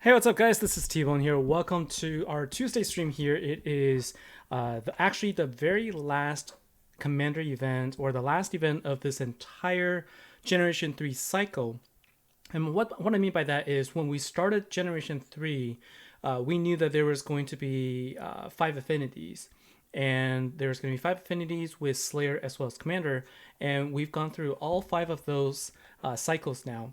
Hey, what's up, guys? This is T-Bone here. Welcome to our Tuesday stream here. It is actually the very last Commander event, or the last event of this entire Generation 3 cycle. And what I mean by that is when we started Generation 3, we knew that there was going to be 5 affinities. And there's going to be 5 affinities with Slayer as well as Commander. And we've gone through all 5 of those cycles now.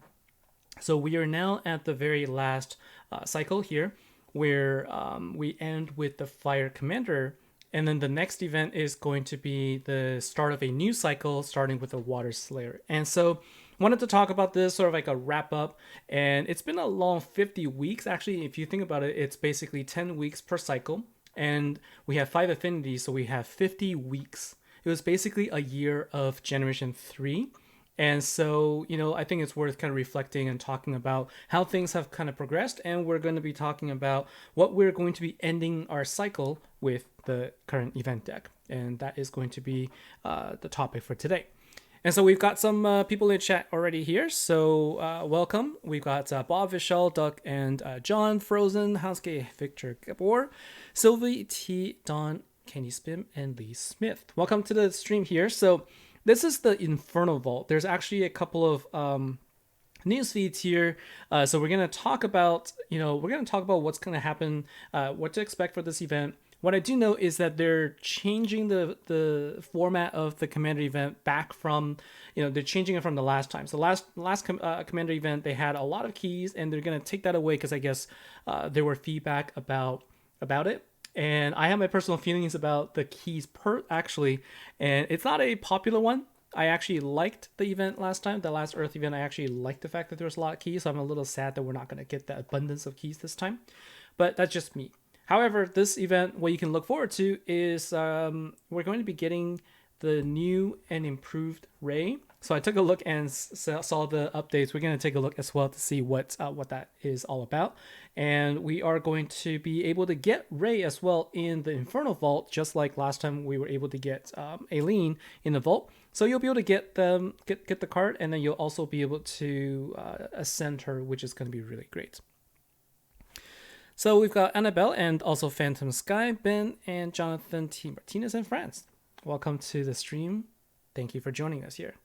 So we are now at the very last cycle here, where we end with the Fire Commander, and then the next event is going to be the start of a new cycle, starting with the Water Slayer. And so, wanted to talk about this sort of like a wrap up, and it's been a long 50 weeks. Actually, if you think about it, it's basically 10 weeks per cycle, and we have 5 affinities, so we have 50 weeks. It was basically a year of Generation 3. And so, I think it's worth kind of reflecting and talking about how things have kind of progressed. And we're going to be talking about what we're going to be ending our cycle with the current event deck. And that is going to be the topic for today. And so we've got some people in chat already here. So welcome. We've got Bob, Vishal, Duck, and John, Frozen, Hansuke, Victor, Gabor, Sylvie, T, Don, Kenny Spim, and Lee Smith. Welcome to the stream here. So this is the Infernal Vault. There's actually a couple of news feeds here. So we're going to talk about, what's going to happen, what to expect for this event. What I do know is that they're changing the format of the Commander event back from, they're changing it from the last time. So last Commander event, they had a lot of keys, and they're going to take that away because I guess there were feedback about it. And I have my personal feelings about the keys actually, and it's not a popular one. I actually liked the event last time, the last Earth event. I actually liked the fact that there was a lot of keys, so I'm a little sad that we're not going to get the abundance of keys this time. But that's just me. However, this event, what you can look forward to is we're going to be getting the new and improved Ray. So I took a look and saw the updates. We're going to take a look as well to see what that is all about. And we are going to be able to get Ray as well in the Infernal Vault, just like last time we were able to get Aileen in the Vault. So you'll be able to get the card, and then you'll also be able to ascend her, which is going to be really great. So we've got Annabelle and also Phantom Sky, Ben, and Jonathan T. Martinez in France. Welcome to the stream. Thank you for joining us here.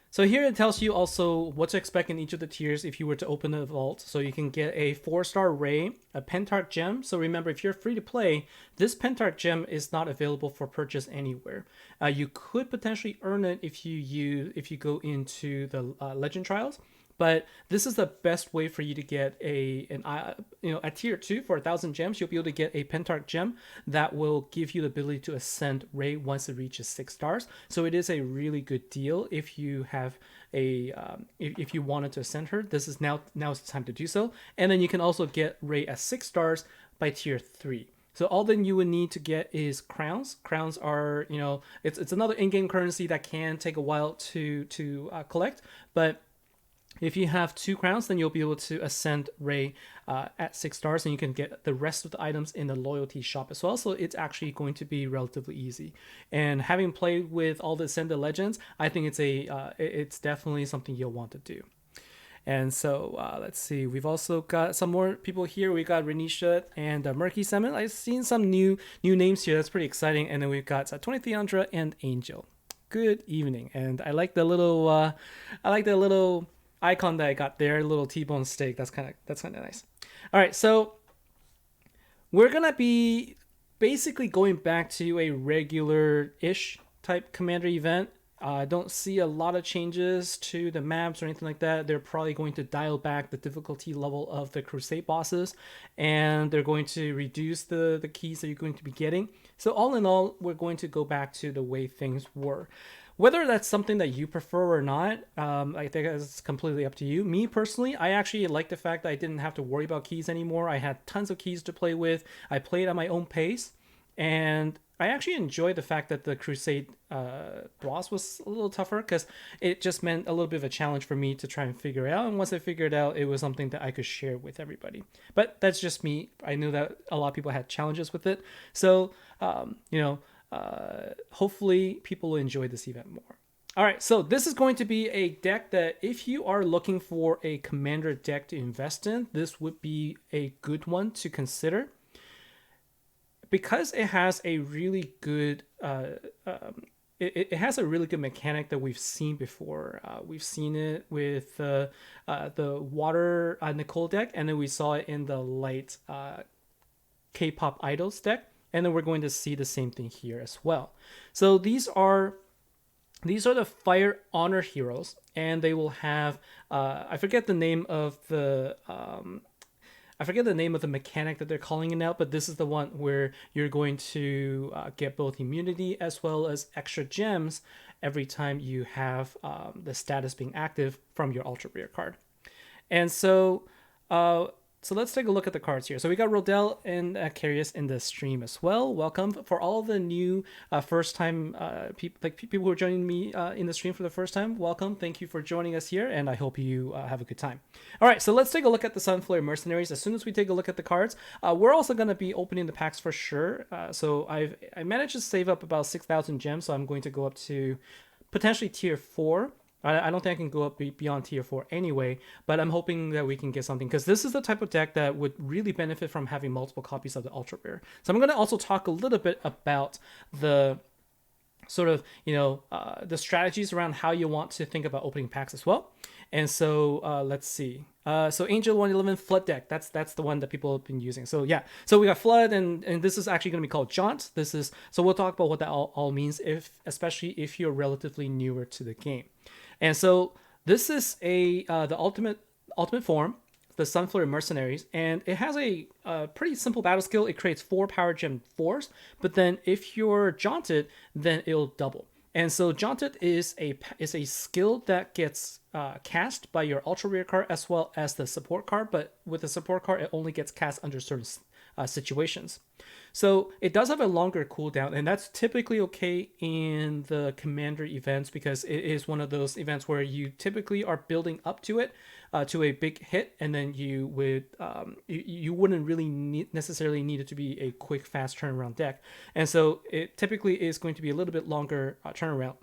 So here it tells you also what to expect in each of the tiers if you were to open the vault. So you can get a 4-star Ray, a Pentarch gem. So remember, if you're free to play, this Pentarch gem is not available for purchase anywhere. You could potentially earn it if you go into the Legend Trials. But this is the best way for you to get at tier 2 for 1,000 gems. You'll be able to get a Pentarch gem that will give you the ability to ascend Ray once it reaches 6 stars. So it is a really good deal if you have if you wanted to ascend her. This is now is the time to do so. And then you can also get Ray at 6 stars by tier 3. So all that you would need to get is crowns. Crowns are, it's another in-game currency that can take a while to collect, but if you have 2 crowns, then you'll be able to ascend Ray at 6 stars, and you can get the rest of the items in the loyalty shop as well. So it's actually going to be relatively easy. And having played with all the Ascended Legends, I think it's definitely something you'll want to do. And so let's see. We've also got some more people here. We got Renisha and Murky Salmon. I've seen some new names here. That's pretty exciting. And then we've got 23 Andra and Angel. Good evening. And I like the little icon that I got there, little T-bone steak. That's kind of nice. All right, so we're gonna be basically going back to a regular-ish type Commander event. I don't see a lot of changes to the maps or anything like that. They're probably going to dial back the difficulty level of the Crusade bosses, and they're going to reduce the keys that you're going to be getting. So all in all, we're going to go back to the way things were. Whether that's something that you prefer or not, I think it's completely up to you. Me personally, I actually like the fact that I didn't have to worry about keys anymore. I had tons of keys to play with. I played at my own pace, and I actually enjoyed the fact that the Crusade boss was a little tougher, because it just meant a little bit of a challenge for me to try and figure it out. And once I figured it out, it was something that I could share with everybody. But that's just me. I knew that a lot of people had challenges with it. So, hopefully people will enjoy this event more. All right, so this is going to be a deck that if you are looking for a commander deck to invest in, this would be a good one to consider because it has a really good it has a really good mechanic that we've seen before. We've seen it with the water Nicole deck, and then we saw it in the light K-pop idols deck, and then we're going to see the same thing here as well. So these are the fire honor heroes, and they will have I forget the name of the mechanic that they're calling it out, but this is the one where you're going to get both immunity as well as extra gems every time you have the status being active from your ultra rare card. And so let's take a look at the cards here. So we got Rodell and Carius in the stream as well. Welcome for all the new first-time people who are joining me in the stream for the first time. Welcome. Thank you for joining us here, and I hope you have a good time. All right, so let's take a look at the Sunflora mercenaries. As soon as we take a look at the cards, we're also going to be opening the packs for sure. So I managed to save up about 6,000 gems, so I'm going to go up to potentially tier 4. I don't think I can go up beyond tier 4 anyway, but I'm hoping that we can get something because this is the type of deck that would really benefit from having multiple copies of the ultra rare. So I'm going to also talk a little bit about the sort of, the strategies around how you want to think about opening packs as well. And so let's see. So Angel 111 Flood deck, that's the one that people have been using. So yeah, so we got Flood, and this is actually going to be called Jaunt. So we'll talk about what that all means, especially if you're relatively newer to the game. And so this is the ultimate form, the Sunflora mercenaries, and it has a pretty simple battle skill. It creates 4 power gem 4s, but then if you're Jaunted, then it'll double. And so Jaunted is a skill that gets cast by your ultra rare card as well as the support card, but with the support card, it only gets cast under certain situations. So it does have a longer cooldown, and that's typically okay in the commander events because it is one of those events where you typically are building up to it, to a big hit, and then you wouldn't really necessarily need it to be a quick, fast turnaround deck. And so it typically is going to be a little bit longer turnaround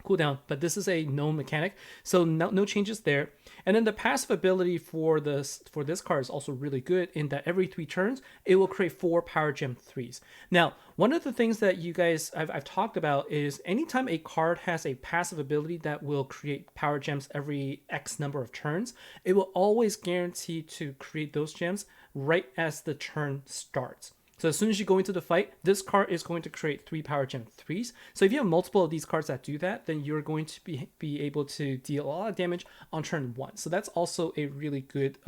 cooldown, but this is a known mechanic, so no changes there. And then the passive ability for this card is also really good in that every 3 turns it will create 4 power gem 3s. Now, one of the things that you guys I've talked about is anytime a card has a passive ability that will create power gems every X number of turns, it will always guarantee to create those gems right as the turn starts. So as soon as you go into the fight, this card is going to create 3 power gem 3s. So if you have multiple of these cards that do that, then you're going to be able to deal a lot of damage on turn 1. So that's also a really good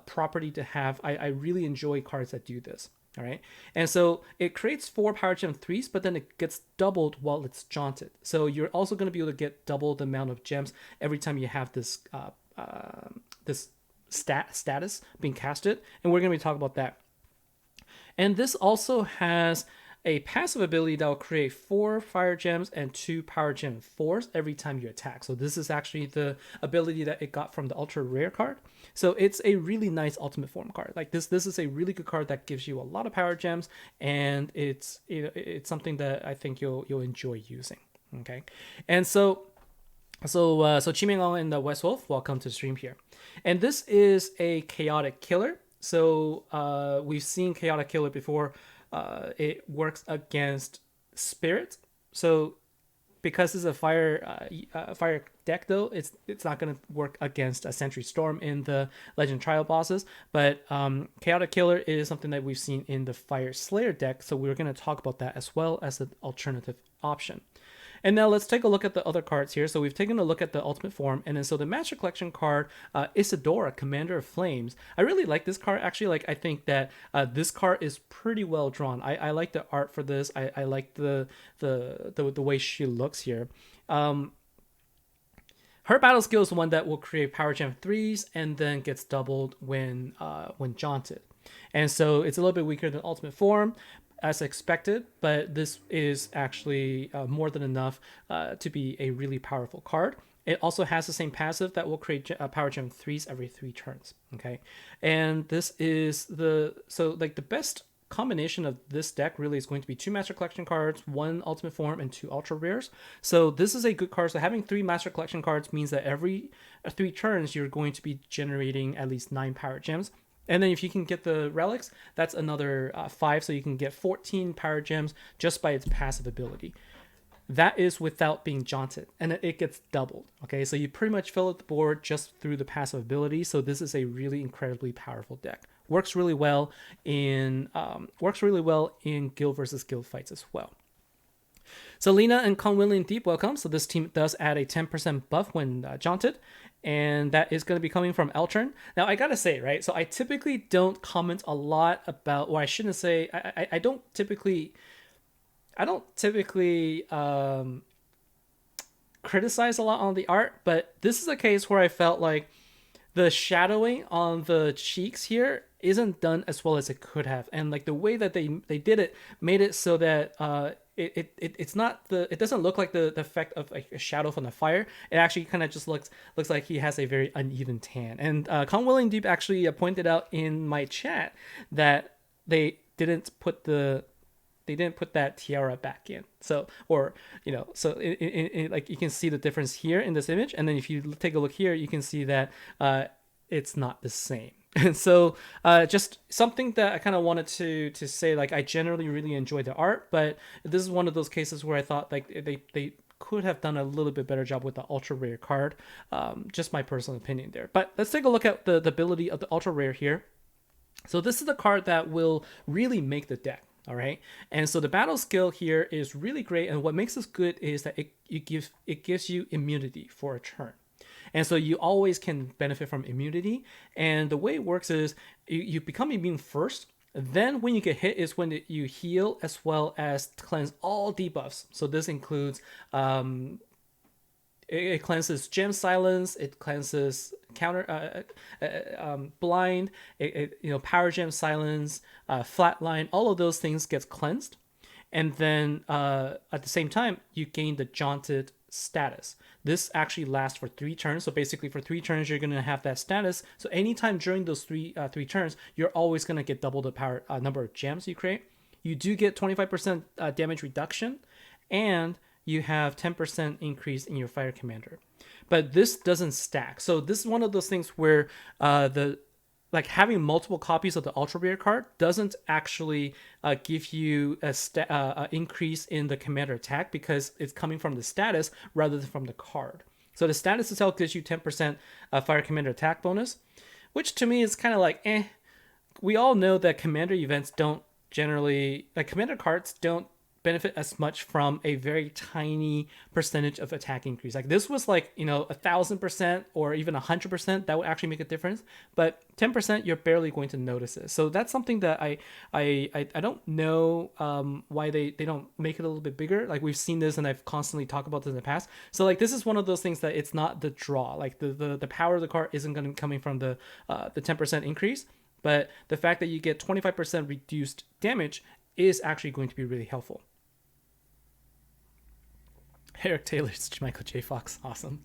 property to have. I really enjoy cards that do this. All right. And so it creates 4 power gem 3s, but then it gets doubled while it's Jaunted. So you're also going to be able to get double the amount of gems every time you have this status being casted. And we're going to be talking about that. And this also has a passive ability that will create 4 fire gems and 2 power gem 4s every time you attack. So this is actually the ability that it got from the ultra rare card. So it's a really nice ultimate form card. Like this is a really good card that gives you a lot of power gems, and it's something that I think you'll enjoy using. Okay, and so Chiming and the West Wolf, welcome to the stream here. And this is a chaotic killer. So we've seen Chaotic Killer before. It works against Spirit. So because it's a fire deck, though, it's not going to work against a Sentry Storm in the Legend Trial bosses. But Chaotic Killer is something that we've seen in the Fire Slayer deck. So we're going to talk about that as well as an alternative option. And now let's take a look at the other cards here. So we've taken a look at the Ultimate Form, and then so the Master Collection card, Isadora, Commander of Flames. I really like this card. Actually, I think that this card is pretty well drawn. I like the art for this. I like the way she looks here. Her battle skill is the one that will create Power Gem 3s and then gets doubled when Jaunted. And so it's a little bit weaker than Ultimate Form, as expected, but this is actually more than enough to be a really powerful card. It also has the same passive that will create power gem 3s every 3 turns. Okay, and this is the best combination of this deck really is going to be 2 Master Collection cards, 1 Ultimate Form, and 2 Ultra Rares. So this is a good card. So having 3 Master Collection cards means that every 3 turns you're going to be generating at least 9 Power Gems. And then if you can get the relics, that's another 5, so you can get 14 Power Gems just by its passive ability. That is without being jaunted, and it gets doubled. Okay, so you pretty much fill up the board just through the passive ability. So this is a really incredibly powerful deck. Works really well in guild versus guild fights as well. So Lena and Conwillian Deep, welcome. So this team does add a 10% buff when jaunted, and that is going to be coming from Eltern. Now I gotta say, right? So I typically don't comment a lot about, or I shouldn't say, I don't typically criticize a lot on the art, but this is a case where I felt like the shadowing on the cheeks here isn't done as well as it could have, and like the way that they did it made it so that it's not it doesn't look like the effect of like a shadow from the fire. It actually kind of just looks like he has a very uneven tan. And Conwillian Deep actually pointed out in my chat that they didn't put that tiara back in. So, or, so like you can see the difference here in this image. And then if you take a look here, you can see that it's not the same. And so just something that I kind of wanted to say, like I generally really enjoy the art, but this is one of those cases where I thought like they could have done a little bit better job with the ultra rare card. Just my personal opinion there. But let's take a look at the ability of the ultra rare here. So this is the card that will really make the deck. All right, and so the battle skill here is really great, and what makes this good is that it gives you immunity for a turn, and so you always can benefit from immunity. And the way it works is you become immune first, then when you get hit is when you heal as well as cleanse all debuffs. So this includes it cleanses gem silence, it cleanses counter blind, power gem silence, flatline, all of those things gets cleansed. And then at the same time you gain the jaunted status. This actually lasts for 3 turns. So basically for 3 turns you're going to have that status. So anytime during those three turns you're always going to get double the power number of gems you create. You do get 25% damage reduction, and you have 10% increase in your fire commander. But this doesn't stack. So this is one of those things where having multiple copies of the ultra rare card doesn't actually give you a increase in the commander attack, because it's coming from the status rather than from the card. So the status itself gives you 10% fire commander attack bonus, which to me is kind of like we all know that commander events don't generally, like commander cards don't benefit as much from a very tiny percentage of attack increase. Like this was like 1,000% or even 100% that would actually make a difference, but 10% you're barely going to notice it. So that's something that I don't know why they don't make it a little bit bigger. Like we've seen this and I've constantly talked about this in the past. So like this is one of those things that it's not the draw. Like the power of the card isn't going to be coming from the 10% increase, but the fact that you get 25% reduced damage is actually going to be really helpful. Eric Taylor's Michael J. Fox. Awesome.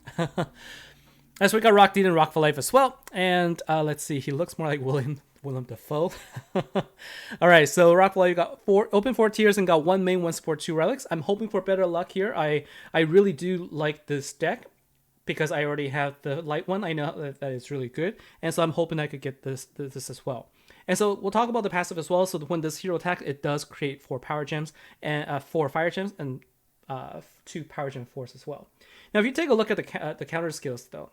As we got Rock Dean and Rock for Life as well. And let's see. He looks more like Willem Dafoe. All right. So Rock for Life got 4 tiers and got 1 main, 1 support, 2 relics. I'm hoping for better luck here. I really do like this deck because I already have the light one. I know that it's really good. And so I'm hoping I could get this as well. And so we'll talk about the passive as well. So when this hero attacks, it does create 4 power gems and 4 fire gems and 2 power gem force as well. Now, if you take a look at the counter skills though,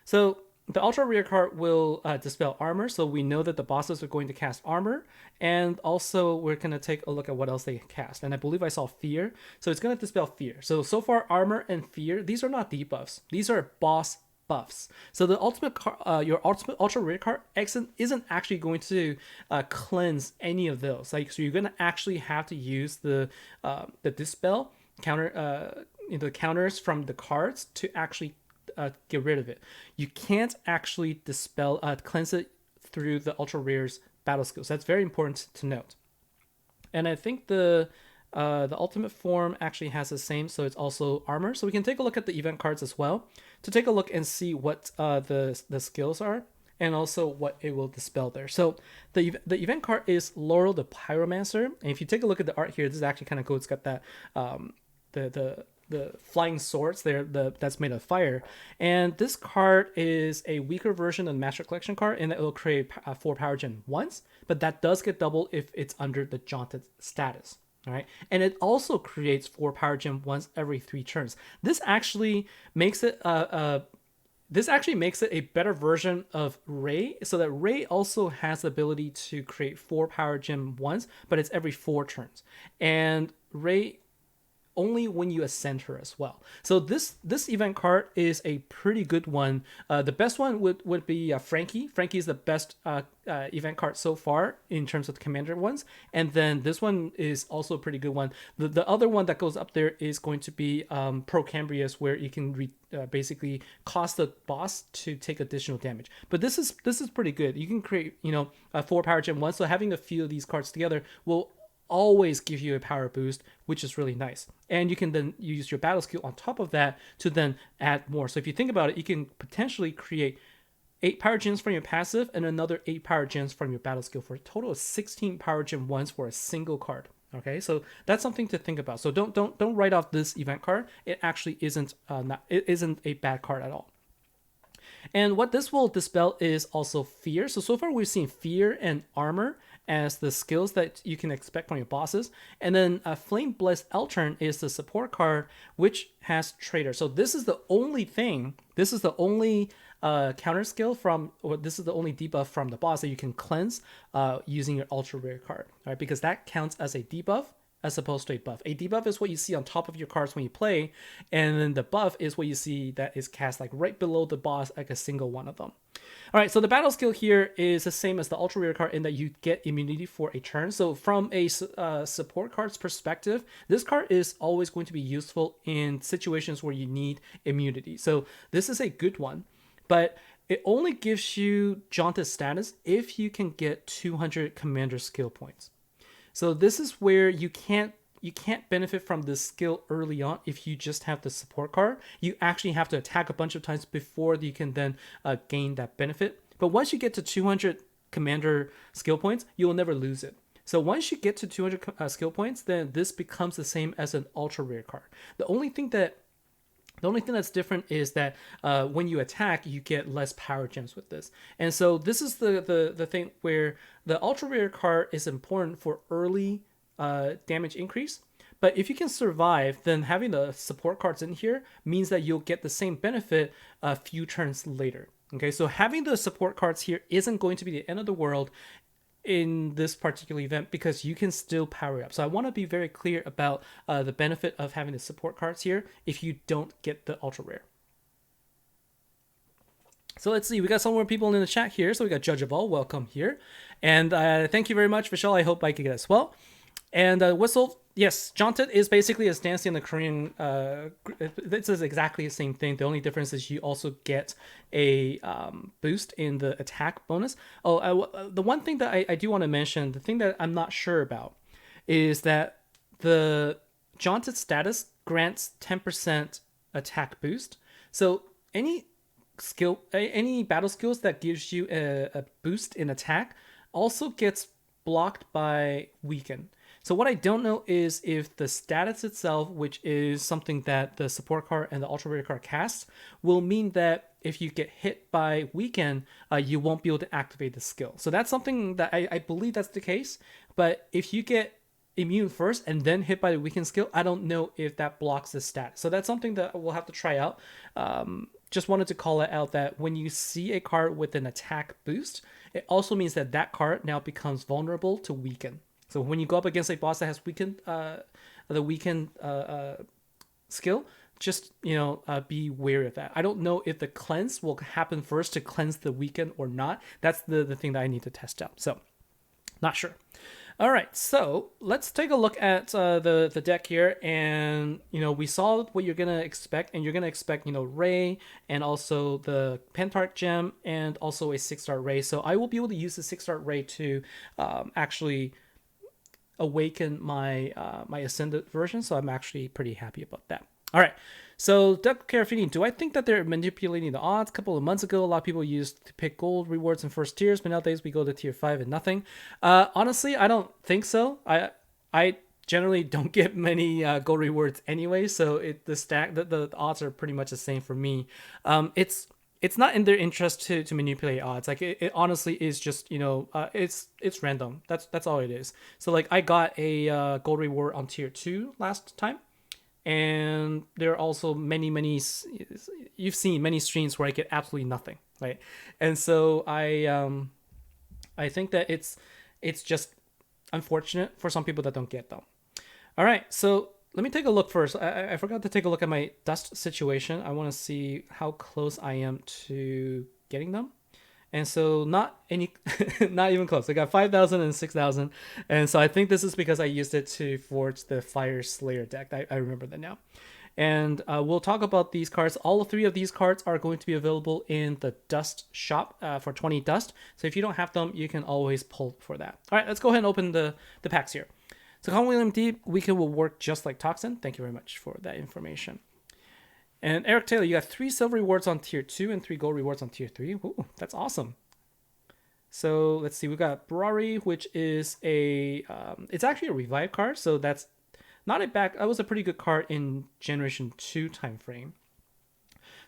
so the ultra rare card will dispel armor. So we know that the bosses are going to cast armor, and also we're going to take a look at what else they cast. And I believe I saw fear. So it's going to dispel fear. So far armor and fear, these are not debuffs. These are boss buffs. So the your ultimate ultra rare card isn't actually going to cleanse any of those. Like, so you're going to actually have to use the dispel counter the counters from the cards to actually get rid of it. You can't actually dispel cleanse it through the ultra rare's battle skills. That's very important to note. And I think the ultimate form actually has the same, so it's also armor. So we can take a look at the event cards as well to take a look and see what the skills are. and also what it will dispel there. So the event card is Laurel the Pyromancer, and if you take a look at the art here, this is actually kind of cool. It's got that the flying swords there, that's made of fire, and this card is a weaker version of the Master Collection card in that it will create 4 power gen once, but that does get double if it's under the Jaunted status. All right, and it also creates 4 power gem once every 3 turns. This actually makes it a better version of Ray, so that Ray also has the ability to create 4 power gem once, but it's every 4 turns. And Ray only when you ascend her as well. So this event card is a pretty good one. The best one would be Frankie. Frankie is the best event card so far in terms of the commander ones. And then this one is also a pretty good one. The other one that goes up there is going to be Procambrius, where you can basically cause the boss to take additional damage. But this is pretty good. You can create a 4 power gem one. So having a few of these cards together will always give you a power boost, which is really nice. And you can then use your battle skill on top of that to then add more. So if you think about it, you can potentially create 8 power gems from your passive and another 8 power gems from your battle skill for a total of 16 power gem ones for a single card. Okay, so that's something to think about. So don't write off this event card. It actually isn't a bad card at all. And what this will dispel is also fear. So far we've seen fear and armor as the skills that you can expect from your bosses. And then Flame Blessed Eltern is the support card, which has Traitor. So this is the only counter skill this is the only debuff from the boss that you can cleanse using your ultra rare card, right? Because that counts as a debuff as opposed to a buff. A debuff is what you see on top of your cards when you play, and then the buff is what you see that is cast like right below the boss, like a single one of them. All right, so the battle skill here is the same as the ultra rare card in that you get immunity for a turn. So from a support card's perspective, this card is always going to be useful in situations where you need immunity. So this is a good one, but it only gives you Jaunted status if you can get 200 commander skill points. So this is where you can't benefit from this skill early on if you just have the support card. You actually have to attack a bunch of times before you can then gain that benefit. But once you get to 200 commander skill points, you will never lose it. So once you get to 200 skill points, then this becomes the same as an ultra rare card. The only thing that's different is that when you attack, you get less power gems with this. And so this is the thing where the ultra rare card is important for early damage increase. But if you can survive, then having the support cards in here means that you'll get the same benefit a few turns later. Okay, so having the support cards here isn't going to be the end of the world in this particular event because you can still power up. So I want to be very clear about the benefit of having the support cards here if you don't get the ultra rare. So let's see, we got some more people in the chat here. So we got Judge of All, welcome here. And thank you very much, Vishal. I hope I can get as well. And Whistle, yes, Jaunted is basically as Nancy in the Korean. This is exactly the same thing. The only difference is you also get a boost in the attack bonus. The one thing that I do want to mention, the thing that I'm not sure about, is that the Jaunted status grants 10% attack boost. So any battle skills that gives you a boost in attack also gets blocked by Weaken. So what I don't know is if the status itself, which is something that the support card and the ultra rare card casts, will mean that if you get hit by Weaken, you won't be able to activate the skill. So that's something that I believe that's the case. But if you get immune first and then hit by the Weaken skill, I don't know if that blocks the status. So that's something that we'll have to try out. Just wanted to call it out that when you see a card with an attack boost, it also means that that card now becomes vulnerable to Weaken. So when you go up against a boss that has weakened the weakened skill, just be wary of that. I don't know if the cleanse will happen first to cleanse the weaken or not. That's the thing that I need to test out. So not sure. All right, so let's take a look at the deck here, and we saw what you're gonna expect, and you're gonna expect Ray and also the Pentarch gem and also a 6-star Ray. So I will be able to use the 6-star Ray to actually awaken my my ascended version, so I'm actually pretty happy about that. All right. So, Doug Carafini, do I think that they're manipulating the odds? A couple of months ago, a lot of people used to pick gold rewards in first tiers, but nowadays we go to tier 5 and nothing. Honestly, I don't think so. I generally don't get many gold rewards anyway, so the odds are pretty much the same for me. It's not in their interest to manipulate odds. Like it honestly is just it's random. That's all it is. So like I got a gold reward on tier 2 last time, and there are also many you've seen many streams where I get absolutely nothing, right? And so I think that it's just unfortunate for some people that don't get them. All right, so let me take a look first. I forgot to take a look at my dust situation. I want to see how close I am to getting them. And so not even close. I got 5,000 and 6,000. And so I think this is because I used it to forge the Fire Slayer deck. I remember that now. And we'll talk about these cards. All three of these cards are going to be available in the Dust shop for 20 Dust. So if you don't have them, you can always pull for that. All right, let's go ahead and open the packs here. So Colin William D, Weekend will work just like Toxin. Thank you very much for that information. And Eric Taylor, you got 3 silver rewards on tier 2 and 3 gold rewards on tier 3. Ooh, that's awesome. So let's see, we got Brari, which is it's actually a revive card. So that's not a back. That was a pretty good card in Generation 2 time frame.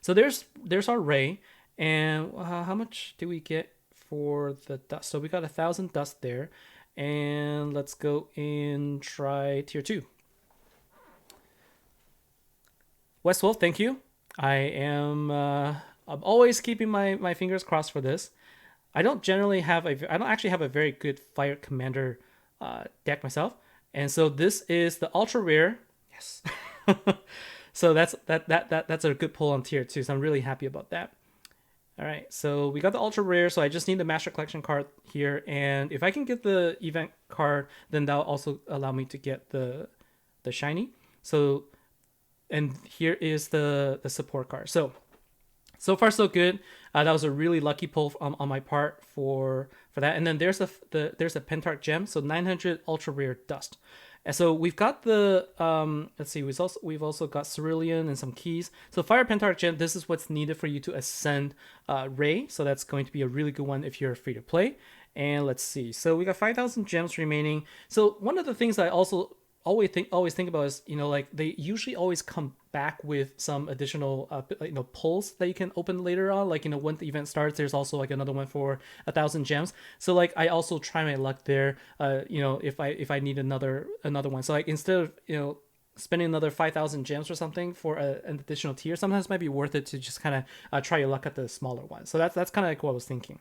So there's our Ray, and how much do we get for the dust? So we got 1,000 dust there, and let's go and try tier 2. Westwolf, thank you. I'm always keeping my fingers crossed for this. I don't actually have a very good fire commander deck myself, and so this is the ultra rare. Yes. So that's a good pull on tier 2. So I'm really happy about that. All right, so we got the ultra rare. So I just need the Master Collection card here, and if I can get the event card, then that'll also allow me to get the shiny. So. And here is the support card. So far so good. That was a really lucky pull on my part for that. And then there's a Pentarch gem. So 900 ultra rare dust. And so we've got the let's see. We've also got Cerulean and some keys. So Fire Pentarch gem. This is what's needed for you to ascend Ray. So that's going to be a really good one if you're free to play. And let's see. So we got 5,000 gems remaining. So one of the things I also always think about is, like they usually always come back with some additional pulls that you can open later on, like when the event starts there's also like another one for 1,000 gems. So like I also try my luck there, if I need another one. So like instead of spending another 5,000 gems or something for an additional tier, sometimes it might be worth it to just kind of try your luck at the smaller one. So that's kind of like what I was thinking.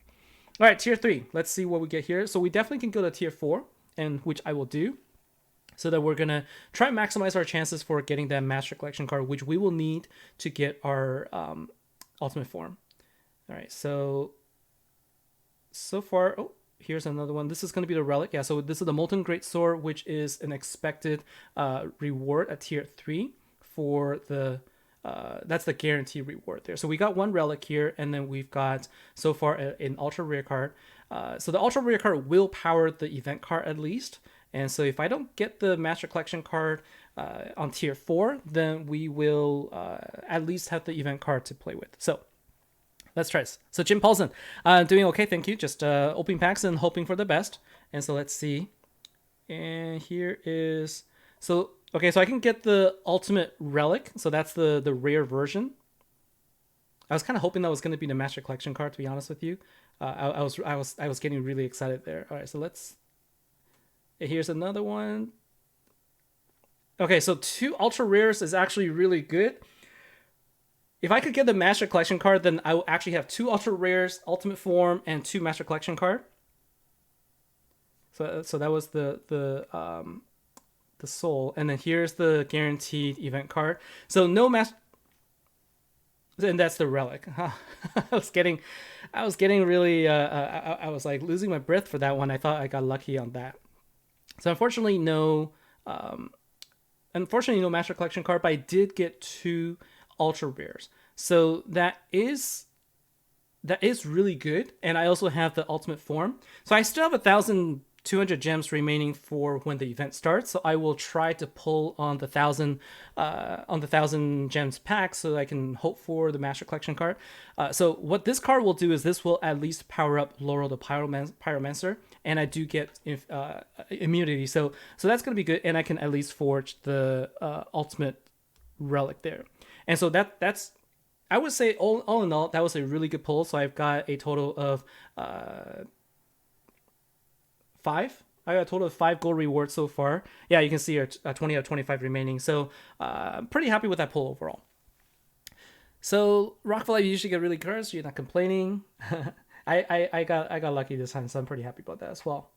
All right, tier 3, let's see what we get here. So we definitely can go to tier 4, and which I will do, so that we're going to try and maximize our chances for getting that Master Collection card, which we will need to get our Ultimate Form. All right, so far, here's another one. This is going to be the Relic. Yeah, so this is the Molten Great Sword, which is an expected reward at tier 3 for the... that's the guarantee reward there. So we got one Relic here, and then we've got, so far, an Ultra Rare card. So the Ultra Rare card will power the event card at least. And so if I don't get the Master Collection card on tier 4, then we will at least have the event card to play with. So let's try this. So Jim Paulson, doing okay, thank you. Just opening packs and hoping for the best. And so let's see. And here is... So I can get the Ultimate Relic. So that's the rare version. I was kind of hoping that was going to be the Master Collection card, to be honest with you. I was getting really excited there. All right, so let's... Here's another one. Okay, so 2 ultra rares is actually really good. If I could get the Master Collection card, then I will actually have 2 ultra rares, Ultimate Form, and 2 Master Collection card. So that was the soul, and then here's the guaranteed event card. So no master, and that's the Relic. I was getting really. I was like losing my breath for that one. I thought I got lucky on that. So unfortunately, no Master Collection card, but I did get 2 ultra rares. So that is really good. And I also have the Ultimate Form. So I still have 1,000 200 gems remaining for when the event starts. So I will try to pull on the 1,000 gems pack so I can hope for the Master Collection card. So what this card will do is this will at least power up Laurel the Pyromancer, and I do get immunity. So that's gonna be good, and I can at least forge the ultimate relic there. And so that's, I would say all in all, that was a really good pull. So I've got a total of 5. I got a total of 5 gold rewards so far. Yeah, you can see our 20 out of 25 remaining. So I'm pretty happy with that pull overall. So Rockville, you usually get really good cards, so you're not complaining. I got lucky this time, so I'm pretty happy about that as well.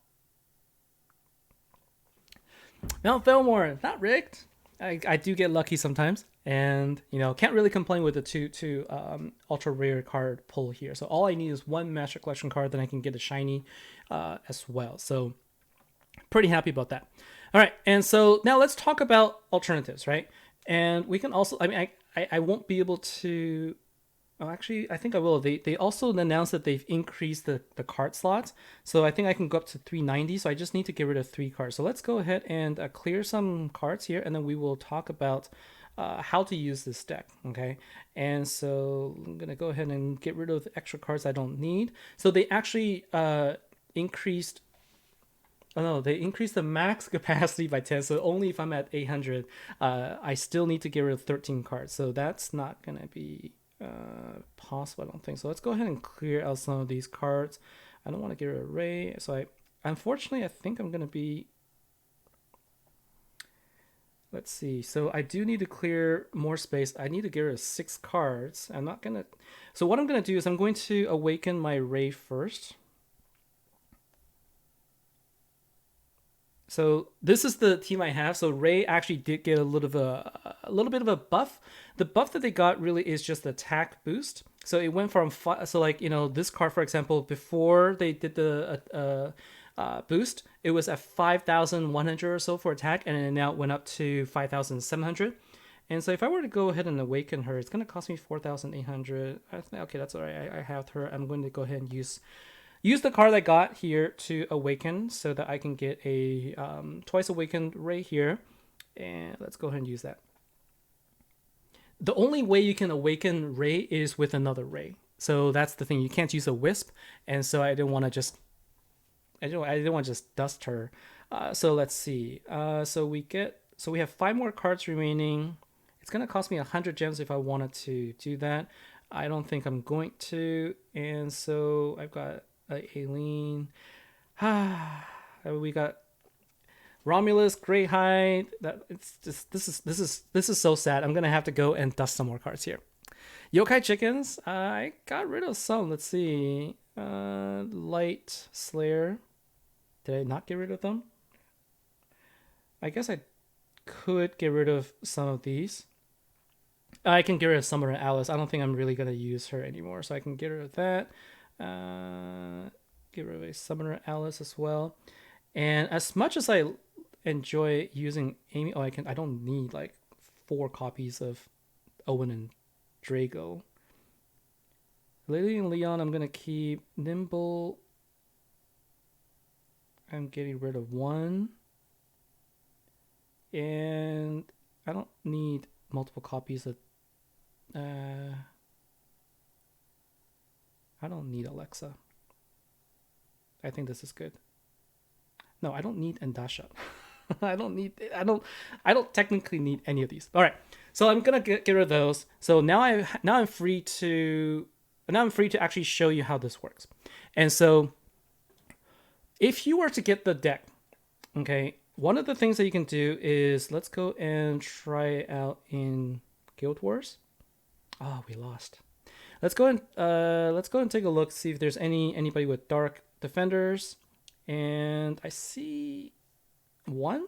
Mount Fillmore, not rigged. I do get lucky sometimes, and can't really complain with the two ultra rare card pull here. So all I need is one Master Collection card, then I can get a shiny as well. So pretty happy about that. All right, and so now let's talk about alternatives, right? And we can also, I mean, I won't be able to. Oh, actually, I think I will. They also announced that they've increased the card slots. So I think I can go up to 390. So I just need to get rid of 3 cards. So let's go ahead and clear some cards here. And then we will talk about how to use this deck. Okay. And so I'm going to go ahead and get rid of the extra cards I don't need. So they actually increased. Oh no, they increased the max capacity by 10. So only if I'm at 800, I still need to get rid of 13 cards. So that's not going to be possible, I don't think so. Let's go ahead and clear out some of these cards. I don't want to get rid of Ray, so unfortunately I think I'm gonna be, let's see, so I do need to clear more space. I need to get rid of 6 cards. I'm not gonna, so what I'm gonna do is I'm going to awaken my Ray first. So this is the team I have. So Ray actually did get a little bit of a buff. The buff that they got really is just the attack boost. So it went from so like this card, for example, before they did the boost, it was at 5,100 or so for attack, and it now went up to 5,700. And so if I were to go ahead and awaken her, it's gonna cost me 4,800. Okay, that's all right. I have her. I'm going to go ahead and use the card I got here to awaken so that I can get a twice awakened Ray here. And let's go ahead and use that. The only way you can awaken Ray is with another Ray. So that's the thing. You can't use a Wisp. And so I didn't want to just dust her. So let's see. So we have 5 more cards remaining. It's going to cost me 100 gems if I wanted to do that. I don't think I'm going to. And so I've got Aileen. We got Romulus, Greyhide. That it's just this is so sad. I'm gonna have to go and dust some more cards here. Yokai Chickens. I got rid of some. Let's see. Light Slayer. Did I not get rid of them? I guess I could get rid of some of these. I can get rid of Summoner Alice. I don't think I'm really gonna use her anymore, so I can get rid of that. Get rid of a Summoner Alice as well. And as much as I enjoy using Amy, I don't need like 4 copies of Owen and Drago. Lily and Leon, I'm gonna keep. Nimble, I'm getting rid of 1. And I don't need multiple copies of I don't need Alexa. I think this is good. No, I don't need Endasha. I don't technically need any of these. All right. So I'm going to get rid of those. So now I'm free to actually show you how this works. And so if you were to get the deck, okay, one of the things that you can do is let's go and try it out in Guild Wars. Oh, we lost. Let's go and take a look, see if there's anybody with Dark Defenders. And I see 1.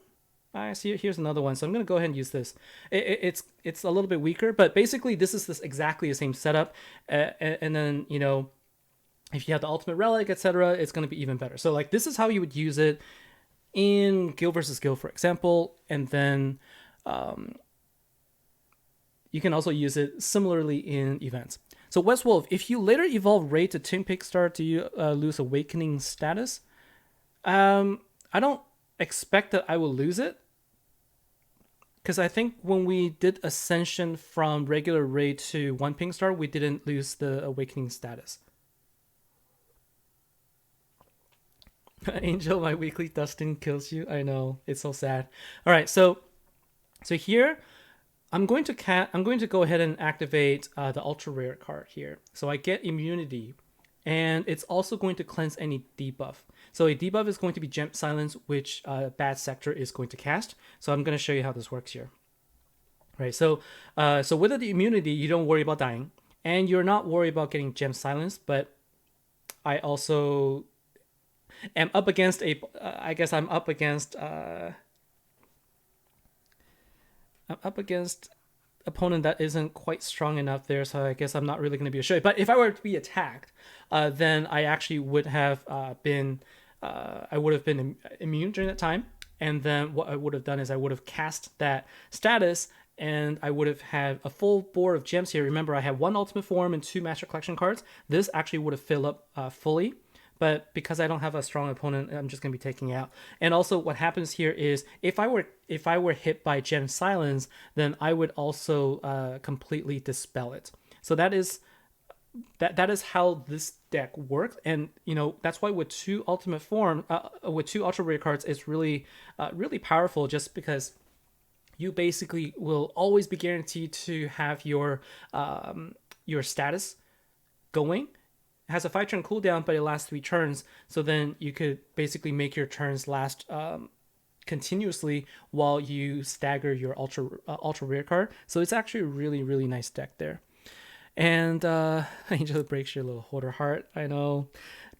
I see here's another one. So I'm gonna go ahead and use this. It's a little bit weaker, but basically this is exactly the same setup. And then if you have the ultimate relic, etc., it's gonna be even better. So like this is how you would use it in Guild versus Guild, for example, and then you can also use it similarly in events. So West Wolf, if you later evolve Ray to Tin Pick Star, do you lose Awakening status? I don't expect that I will lose it, because I think when we did Ascension from regular raid to 1 ping star, we didn't lose the Awakening status. Angel, my weekly dusting kills you. I know, it's so sad. All right, so here I'm going to go ahead and activate the ultra rare card here. So I get immunity, and it's also going to cleanse any debuff. So a debuff is going to be Gem Silence, which Bad Sector is going to cast. So I'm going to show you how this works here. Right. So with the immunity, you don't worry about dying, and you're not worried about getting Gem Silence. But I also am up against I guess I'm up against opponent that isn't quite strong enough there, so I guess I'm not really going to be a show. But if I were to be attacked, then I actually would have been immune during that time. And then what I would have done is I would have cast that status, and I would have had a full board of gems here. Remember, I had 1 ultimate form and 2 master collection cards. This actually would have filled up fully. But because I don't have a strong opponent, I'm just going to be taking out. And also what happens here is if I were hit by Gem Silence, then I would also completely dispel it. So that is how this deck works. And that's why with 2 ultimate form, with 2 ultra rare cards, it's really really powerful, just because you basically will always be guaranteed to have your status going. Has a 5-turn cooldown, but it lasts 3 turns. So then you could basically make your turns last continuously while you stagger your ultra rare card. So it's actually a really, really nice deck there. And Angel breaks your little hoarder heart. I know,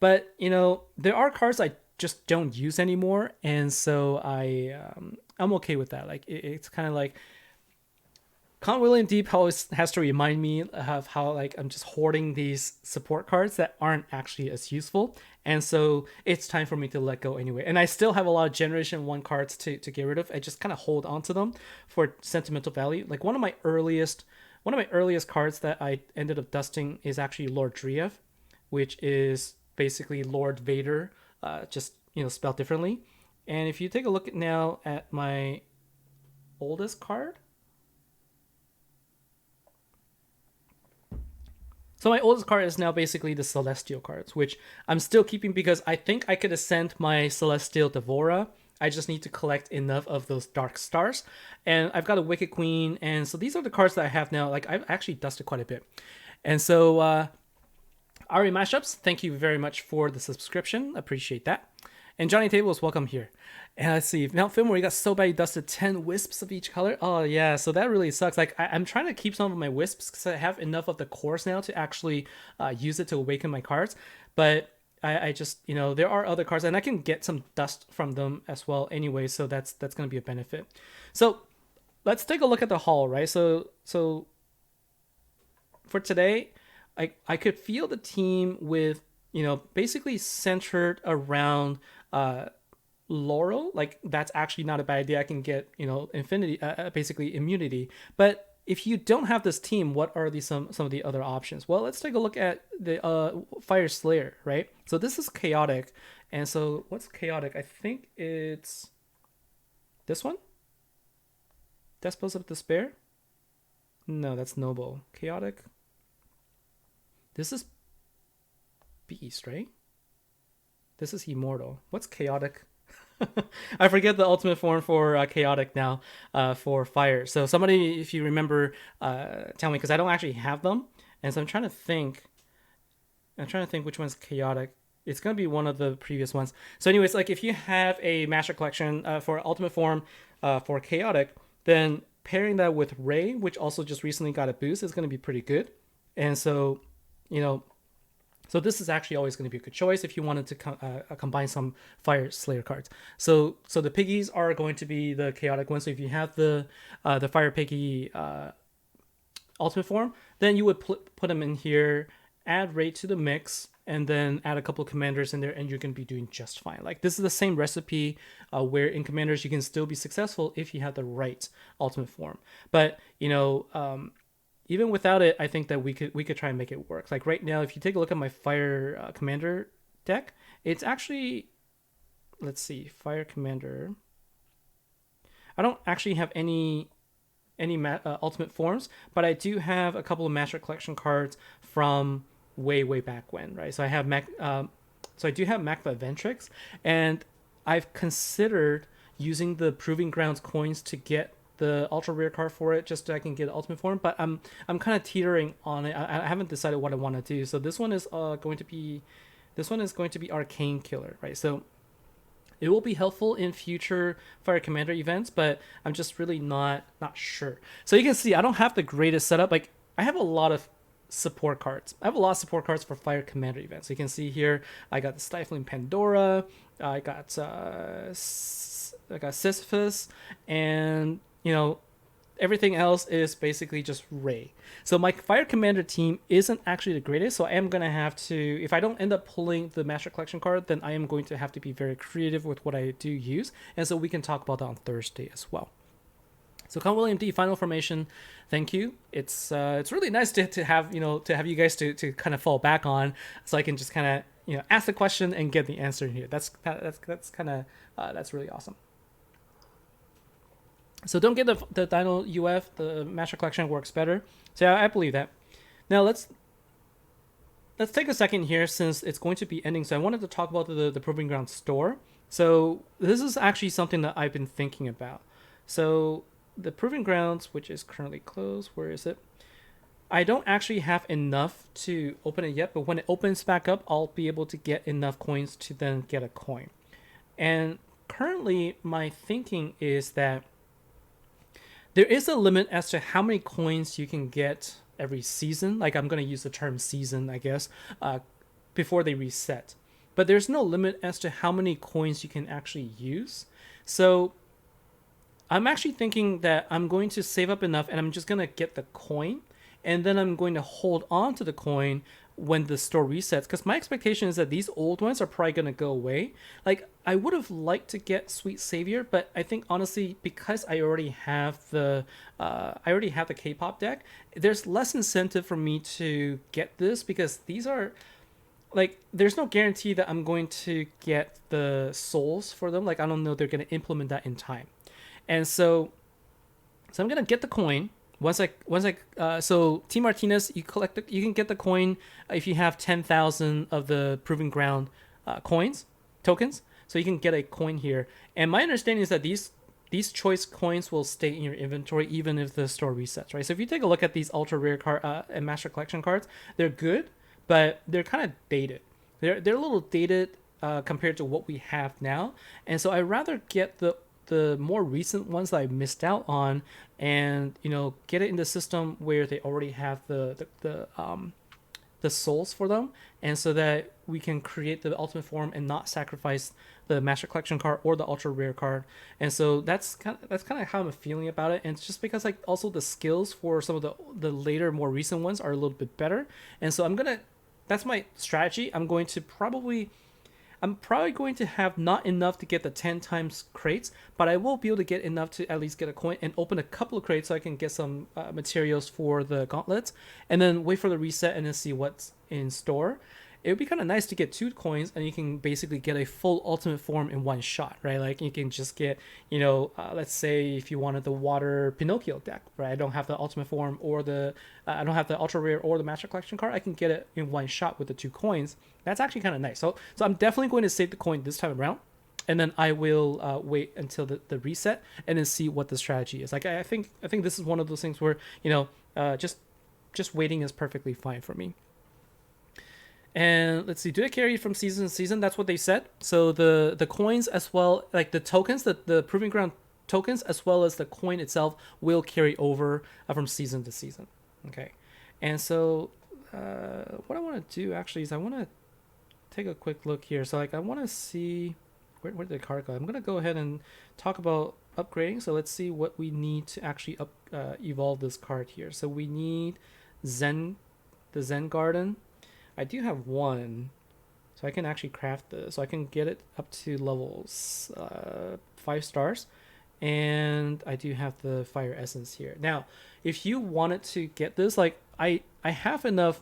but there are cards I just don't use anymore, and so I'm okay with that. Like it's kind of like Count William Deep always has to remind me of how I'm just hoarding these support cards that aren't actually as useful. And so it's time for me to let go anyway. And I still have a lot of Generation 1 cards to get rid of. I just kind of hold on to them for sentimental value. Like one of my earliest cards that I ended up dusting is actually Lord Driev, which is basically Lord Vader, just spelled differently. And if you take a look now at my oldest card, so my oldest card is now basically the Celestial cards, which I'm still keeping because I think I could ascend my Celestial Devora. I just need to collect enough of those Dark Stars. And I've got a Wicked Queen, and so these are the cards that I have now. Like, I've actually dusted quite a bit. And so, Ari Mashups, thank you very much for the subscription. Appreciate that. And Johnny Tables, welcome here. And let's see, Mount Fillmore, you got so bad you dusted 10 wisps of each color. Oh yeah, so that really sucks. Like I'm trying to keep some of my wisps because I have enough of the cores now to actually use it to awaken my cards. But I just, there are other cards, and I can get some dust from them as well anyway, so that's going to be a benefit. So let's take a look at the haul, right? So for today, I could feel the team with, basically centered around Laurel. Like that's actually not a bad idea. I can get infinity, basically immunity. But if you don't have this team, what are some of the other options? Well, let's take a look at the Fire Slayer, right? So this is chaotic, and so what's chaotic? I think it's this one. Dispel of Despair. No, that's noble. Chaotic. This is Beast, right? This is Immortal. What's chaotic? I forget the ultimate form for chaotic now for fire. So somebody, if you remember, tell me, because I don't actually have them. And so I'm trying to think which one's chaotic. It's going to be one of the previous ones. So anyways, like if you have a master collection for ultimate form for chaotic, then pairing that with Ray, which also just recently got a boost, is going to be pretty good. And so, so this is actually always going to be a good choice if you wanted to combine some Fire Slayer cards. So the piggies are going to be the chaotic ones. So if you have the Fire Piggy ultimate form, then you would put them in here, add Raid to the mix, and then add a couple of commanders in there, and you're going to be doing just fine. Like this is the same recipe where in commanders you can still be successful if you have the right ultimate form. But even without it, I think that we could try and make it work. Like right now, if you take a look at my Fire Commander deck, it's actually let's see, Fire Commander. I don't actually have any ultimate forms, but I do have a couple of Master Collection cards from way back when, right? So I have so I do have Magma Ventrix, and I've considered using the Proving Grounds coins to get the ultra rare card for it, just so I can get ultimate form. But I'm kind of teetering on it. I haven't decided what I want to do. So this one is going to be Arcane Killer, right? So it will be helpful in future Fire Commander events, but I'm just really not sure. So you can see I don't have the greatest setup. Like, I have a lot of support cards. I have a lot of support cards for Fire Commander events. So you can see here I got the Stifling Pandora, I got Sisyphus, and everything else is basically just Ray. So my Fire Commander team isn't actually the greatest, so I am going to have to, if I don't end up pulling the Master Collection card, then I am going to have to be very creative with what I do use, and so we can talk about that on Thursday as well. So Con William D, final formation, thank you. It's really nice to have you guys to kind of fall back on, so I can just kind of ask the question and get the answer here. That's kind of that's really awesome. So don't get the Dino UF. The Master Collection works better. So yeah, I believe that. Now let's take a second here, since it's going to be ending. So I wanted to talk about the Proving Ground store. So this is actually something that I've been thinking about. So the Proving Grounds, which is currently closed, where is it? I don't actually have enough to open it yet, but when it opens back up, I'll be able to get enough coins to then get a coin. And currently, my thinking is that there is a limit as to how many coins you can get every season. Like, I'm going to use the term season, I guess, before they reset. But there's no limit as to how many coins you can actually use. So I'm actually thinking that I'm going to save up enough, and I'm just going to get the coin, and then I'm going to hold on to the coin when the store resets, because my expectation is that these old ones are probably going to go away. Like, I would have liked to get Sweet Savior, but I think honestly, because I already have the K-pop deck, there's less incentive for me to get this, because these are like, there's no guarantee that I'm going to get the souls for them. Like, I don't know they're going to implement that in time. And so I'm going to get the coin. So Team Martinez, you can get the coin if you have 10,000 of the Proving Ground tokens. So you can get a coin here. And my understanding is that these choice coins will stay in your inventory even if the store resets, right? So if you take a look at these ultra rare and Master Collection cards, they're good, but they're kind of dated. They're a little dated compared to what we have now. And so I'd rather get the more recent ones that I missed out on, and get it in the system where they already have the souls for them, and so that we can create the ultimate form and not sacrifice the Master Collection card or the ultra rare card. And so that's kind of how I'm feeling about it. And it's just because, like, also the skills for some of the later, more recent ones are a little bit better, and so that's my strategy. I'm probably going to have not enough to get the 10 times crates, but I will be able to get enough to at least get a coin and open a couple of crates so I can get some materials for the gauntlets, and then wait for the reset and then see what's in store. It would be kind of nice to get 2 coins, and you can basically get a full ultimate form in one shot, right? Like, you can just get, let's say if you wanted the water Pinocchio deck, right? I don't have the ultimate form or I don't have the ultra rare or the Master Collection card. I can get it in one shot with the 2 coins. That's actually kind of nice. So I'm definitely going to save the coin this time around, and then I will wait until the reset and then see what the strategy is. Like, I think this is one of those things where just waiting is perfectly fine for me. And let's see, do they carry from season to season? That's what they said. So the coins, as well, like the tokens, the Proving Ground tokens, as well as the coin itself, will carry over from season to season. Okay. And so what I want to do actually is I want to take a quick look here. So, like, I want to see where did the card go? I'm going to go ahead and talk about upgrading. So let's see what we need to actually evolve this card here. So we need the Zen Garden. I do have one, so I can actually craft this. So I can get it up to levels 5 stars, and I do have the Fire Essence here. Now, if you wanted to get this, like, I have enough.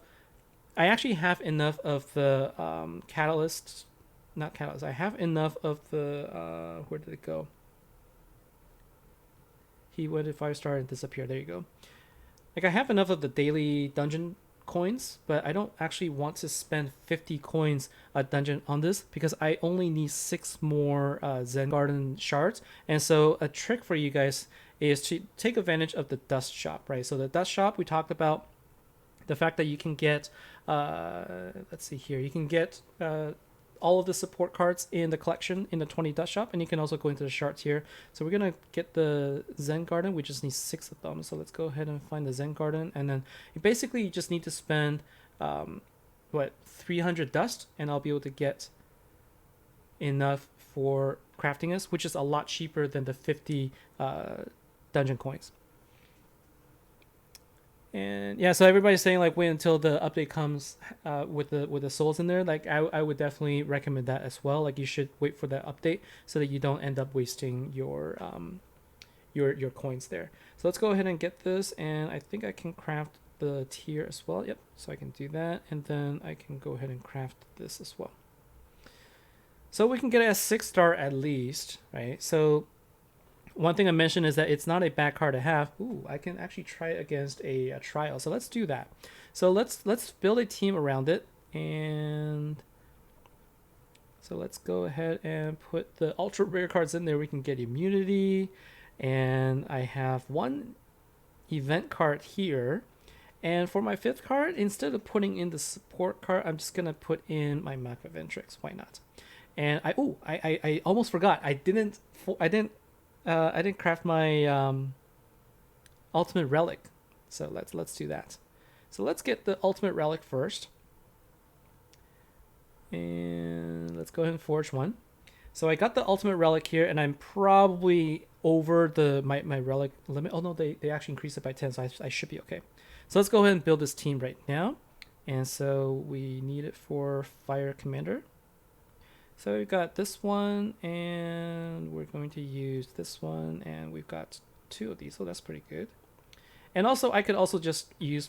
I actually have enough of the catalyst not catalyst. I have enough of the where did it go? He would if I started disappear. There you go. Like I have enough of the daily dungeon coins, but I don't actually want to spend 50 coins a dungeon on this because I only need 6 more Zen Garden shards. And so a trick for you guys is to take advantage of the dust shop, right? So the dust shop, we talked about the fact that you can get, let's see here, you can get all of the support cards in the collection in the 20 dust shop, and you can also go into the shards here. So we're gonna get the Zen Garden. We just need 6 of them. So let's go ahead and find the Zen Garden, and then you just need to spend 300 dust, and I'll be able to get enough for crafting this, which is a lot cheaper than the 50 dungeon coins. And yeah, so everybody's saying like wait until the update comes with the souls in there. Like I would definitely recommend that as well. Like you should wait for that update so that you don't end up wasting your coins there. So let's go ahead and get this, and I think I can craft the tier as well. Yep, so I can do that, and then I can go ahead and craft this as well. So we can get it as 6-star at least, right? So one thing I mentioned is that it's not a bad card to have. Ooh, I can actually try it against a trial. So let's do that. So let's build a team around it. And so let's go ahead and put the ultra rare cards in there. We can get immunity. And I have 1 event card here. And for my 5th card, instead of putting in the support card, I'm just going to put in my Map of Ventrix. Why not? And I almost forgot. I didn't craft my ultimate relic, so let's do that. So let's get the ultimate relic first, and let's go ahead and forge one. So I got the ultimate relic here, and I'm probably over my relic limit. Oh no, they actually increased it by 10, so I should be okay. So let's go ahead and build this team right now. And so we need it for Fire Commander. So we've got this one, and we're going to use this one, and we've got 2 of these, so that's pretty good. And also, I can also just use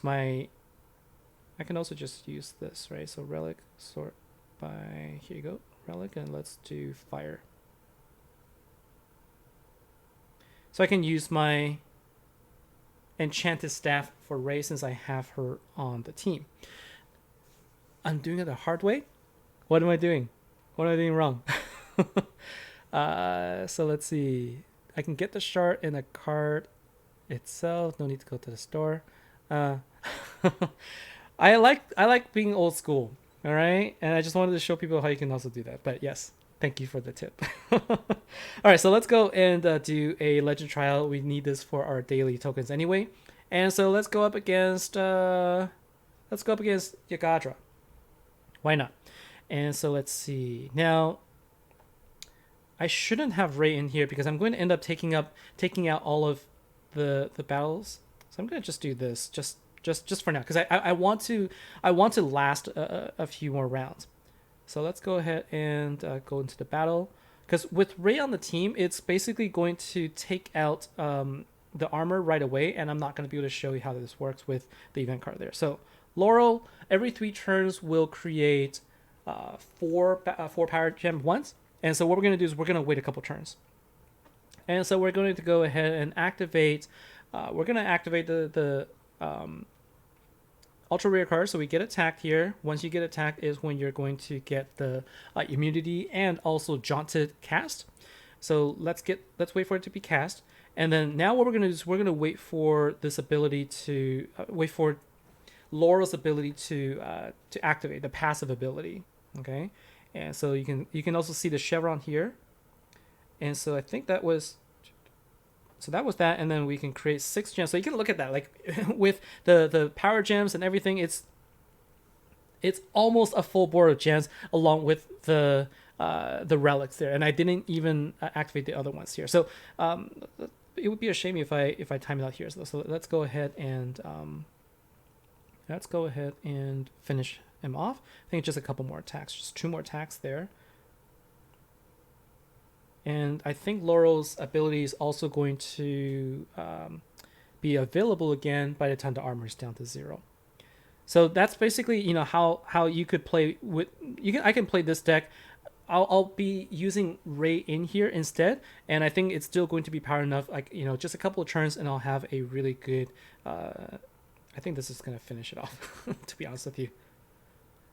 this, right? So relic, sort by, here you go, relic, and let's do fire. So I can use my enchanted staff for Rey since I have her on the team. I'm doing it the hard way? What am I doing? What am I doing wrong? So let's see. I can get the shard in the card itself. No need to go to the store. I like being old school. All right, and I just wanted to show people how you can also do that. But yes, thank you for the tip. All right, so let's go and do a legend trial. We need this for our daily tokens anyway. And so let's go up against Yagadra. Why not? And so let's see. Now, I shouldn't have Rey in here because I'm going to end up taking out all of the battles. So I'm going to just do this just for now because I want to last a few more rounds. So let's go ahead and go into the battle, because with Rey on the team, it's basically going to take out the armor right away, and I'm not going to be able to show you how this works with the event card there. So Laurel, every 3 turns will create 4 power gem once, and so what we're going to do is we're going to wait a couple turns, and so we're going to go ahead and activate. We're going to activate the ultra rare card, so we get attacked here. Once you get attacked is when you're going to get the immunity and also jaunted cast. So let's wait for it to be cast, and then now what we're going to do is we're going to wait for this ability to wait for Laurel's ability to activate the passive ability. Okay, and so you can also see the chevron here, and so I think that was that, and then we can create 6 gems. So you can look at that, like with the power gems and everything, it's almost a full board of gems along with the relics there, and I didn't even activate the other ones here. So it would be a shame if I time it out here. So let's go ahead and finish him off. I think just a couple more attacks, just 2 more attacks there. And I think Laurel's ability is also going to be available again by the time the armor is down to 0. So that's basically how you could play with. I can play this deck. I'll be using Ray in here instead, and I think it's still going to be power enough. Like just a couple of turns, and I'll have a really good. I think this is gonna finish it off. To be honest with you,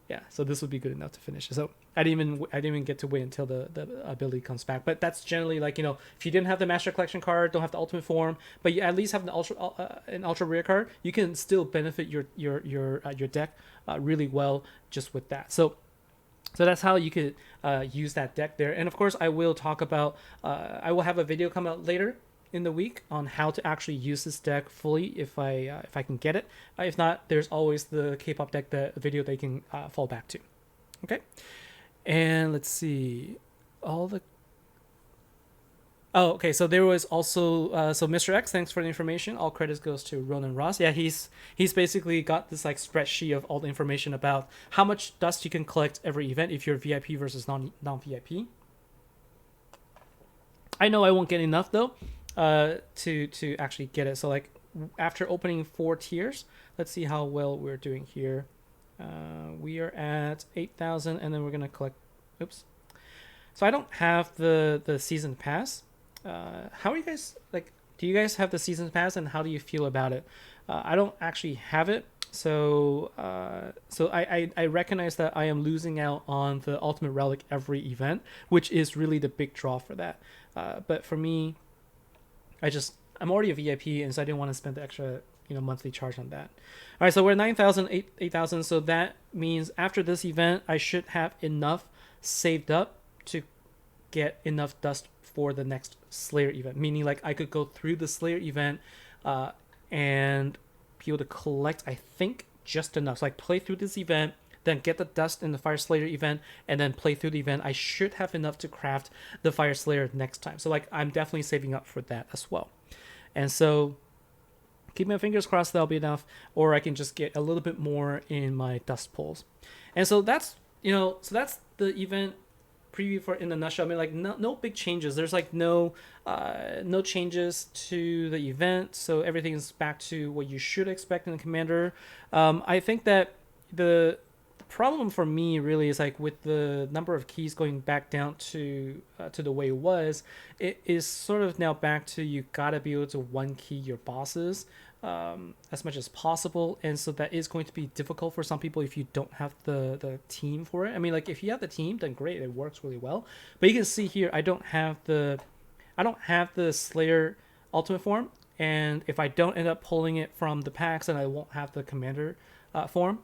yeah. So this would be good enough to finish it. So I didn't even get to wait until the ability comes back. But that's generally like if you didn't have the Master Collection card, don't have the Ultimate Form, but you at least have an ultra rare card, you can still benefit your deck really well just with that. So that's how you could use that deck there. And of course, I will talk about, I will have a video come out later in the week on how to actually use this deck fully if I can get it. If not, there's always the K-pop deck video they can fall back to. Okay, and let's see, Oh, okay. So there was also so Mr. X. Thanks for the information. All credits goes to Ronan Ross. Yeah, he's basically got this like spreadsheet of all the information about how much dust you can collect every event if you're VIP versus non VIP. I know I won't get enough though, to actually get it. So like after opening 4 tiers, let's see how well we're doing here. We are at 8,000, and then we're gonna collect. Oops. So I don't have the season pass. How are you guys like? Do you guys have the season pass, and how do you feel about it? I don't actually have it, so I recognize that I am losing out on the ultimate relic every event, which is really the big draw for that. But for me, I'm already a VIP, and so I didn't want to spend the extra monthly charge on that. All right, so we're 9,000, 8,000. So that means after this event, I should have enough saved up to get enough dust for the next Slayer event, meaning like I could go through the Slayer event and be able to collect, I think, just enough. So like play through this event, then get the dust in the Fire Slayer event, and then play through the event. I should have enough to craft the Fire Slayer next time. So like I'm definitely saving up for that as well. And so keep my fingers crossed that'll be enough, or I can just get a little bit more in my dust pulls. And so that's that's the event preview for in a nutshell. I mean, like no big changes. There's like no changes to the event, so everything is back to what you should expect in the Commander. I think that the problem for me really is like with the number of keys going back down to the way it was. It is sort of now back to you gotta be able to one key your bosses as much as possible, and so that is going to be difficult for some people if you don't have the team for it. I mean, like if you have the team, then great, it works really well. But you can see here, I don't have the Slayer ultimate form, and if I don't end up pulling it from the packs, then I won't have the Commander form.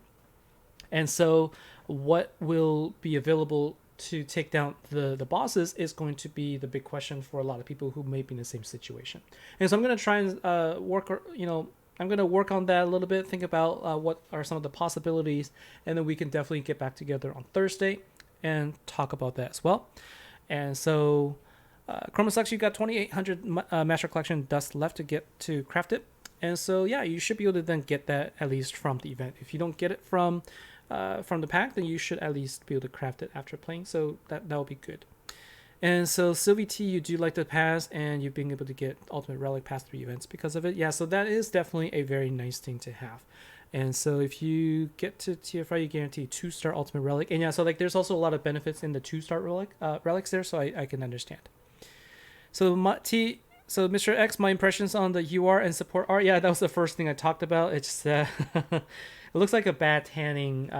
And so what will be available to take down the bosses is going to be the big question for a lot of people who may be in the same situation. And so I'm going to try and I'm going to work on that a little bit, think about what are some of the possibilities, and then we can definitely get back together on Thursday and talk about that as well. And so Chromosucks, you got 2,800 Master Collection dust left to get to craft it. And so yeah, you should be able to then get that at least from the event. If you don't get it from the pack, then you should at least be able to craft it after playing, so that will be good. And so Sylvie T, you do like the pass, and you've been able to get Ultimate Relic past 3 events because of it. Yeah, so that is definitely a very nice thing to have. And so if you get to TFR, you guarantee 2-star Ultimate Relic. And yeah, so like there's also a lot of benefits in the 2-star relics there, so I can understand. So So Mr. X, my impressions on the UR and support art. Yeah, that was the first thing I talked about. It's it looks like a bad tanning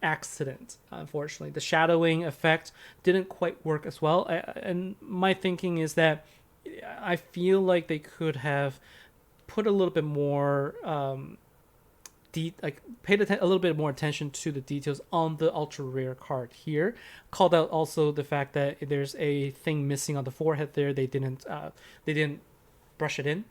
accident, unfortunately. The shadowing effect didn't quite work as well. And my thinking is that I feel like they could have put a little bit more paid a little bit more attention to the details on the ultra rare card here. Called out also the fact that there's a thing missing on the forehead there. They didn't brush it in,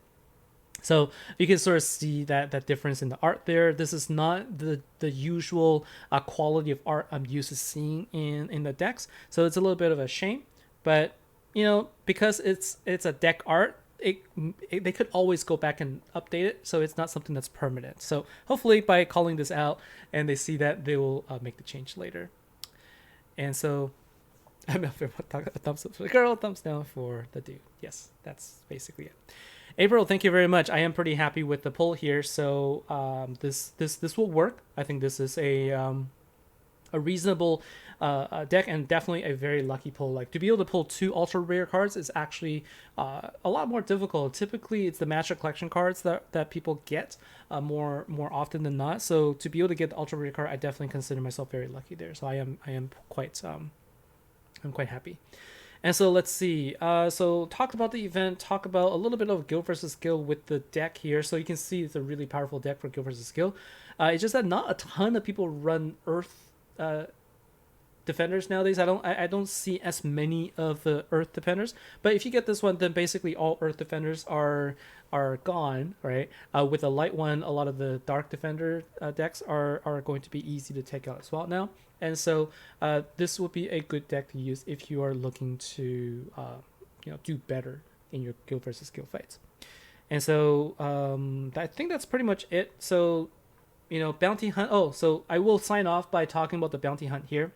so you can sort of see that difference in the art there. This is not the usual quality of art I'm used to seeing in the decks, so it's a little bit of a shame. But because it's a deck art, they could always go back and update it, so it's not something that's permanent. So hopefully by calling this out and they see that, they will make the change later. And so I'm not a thumbs up for the girl, thumbs down for the dude. Yes, that's basically it. April, thank you very much. I am pretty happy with the pull here, so this will work. I think this is a a reasonable deck, and definitely a very lucky pull. Like to be able to pull 2 ultra rare cards is actually a lot more difficult. Typically, it's the Master Collection cards that people get more often than not. So to be able to get the ultra rare card, I definitely consider myself very lucky there. So I am quite I'm quite happy. And so let's see. So talk about the event. Talk about a little bit of guild versus guild with the deck here. So you can see it's a really powerful deck for guild versus guild. It's just that not a ton of people run Earth defenders nowadays. I don't see as many of the Earth defenders. But if you get this one, then basically all Earth defenders are gone, right? With a light one, a lot of the dark defender decks are going to be easy to take out as well now. And so this would be a good deck to use if you are looking to do better in your guild versus guild fights. And so I think that's pretty much it. So bounty hunt. Oh, so I will sign off by talking about the bounty hunt here.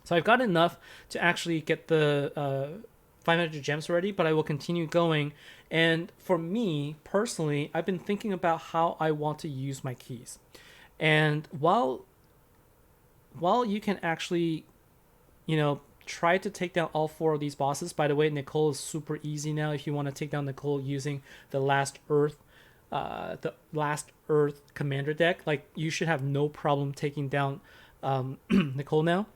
So I've got enough to actually get the 500 gems already, but I will continue going. And for me personally, I've been thinking about how I want to use my keys. And while you can actually, try to take down all 4 of these bosses. By the way, Nicole is super easy now. If you want to take down Nicole using the Last Earth commander deck, like you should have no problem taking down Nicole now.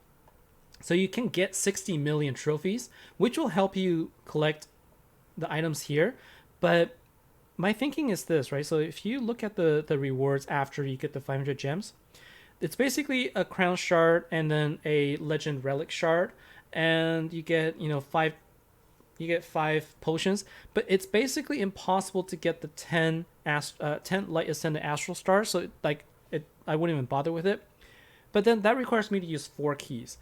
So you can get 60 million trophies, which will help you collect the items here. But my thinking is this, right? So if you look at the rewards after you get the 500 gems, it's basically a crown shard and then a legend relic shard, and you get 5 potions. But it's basically impossible to get the 10 light ascended astral stars. So I wouldn't even bother with it. But then that requires me to use 4 keys.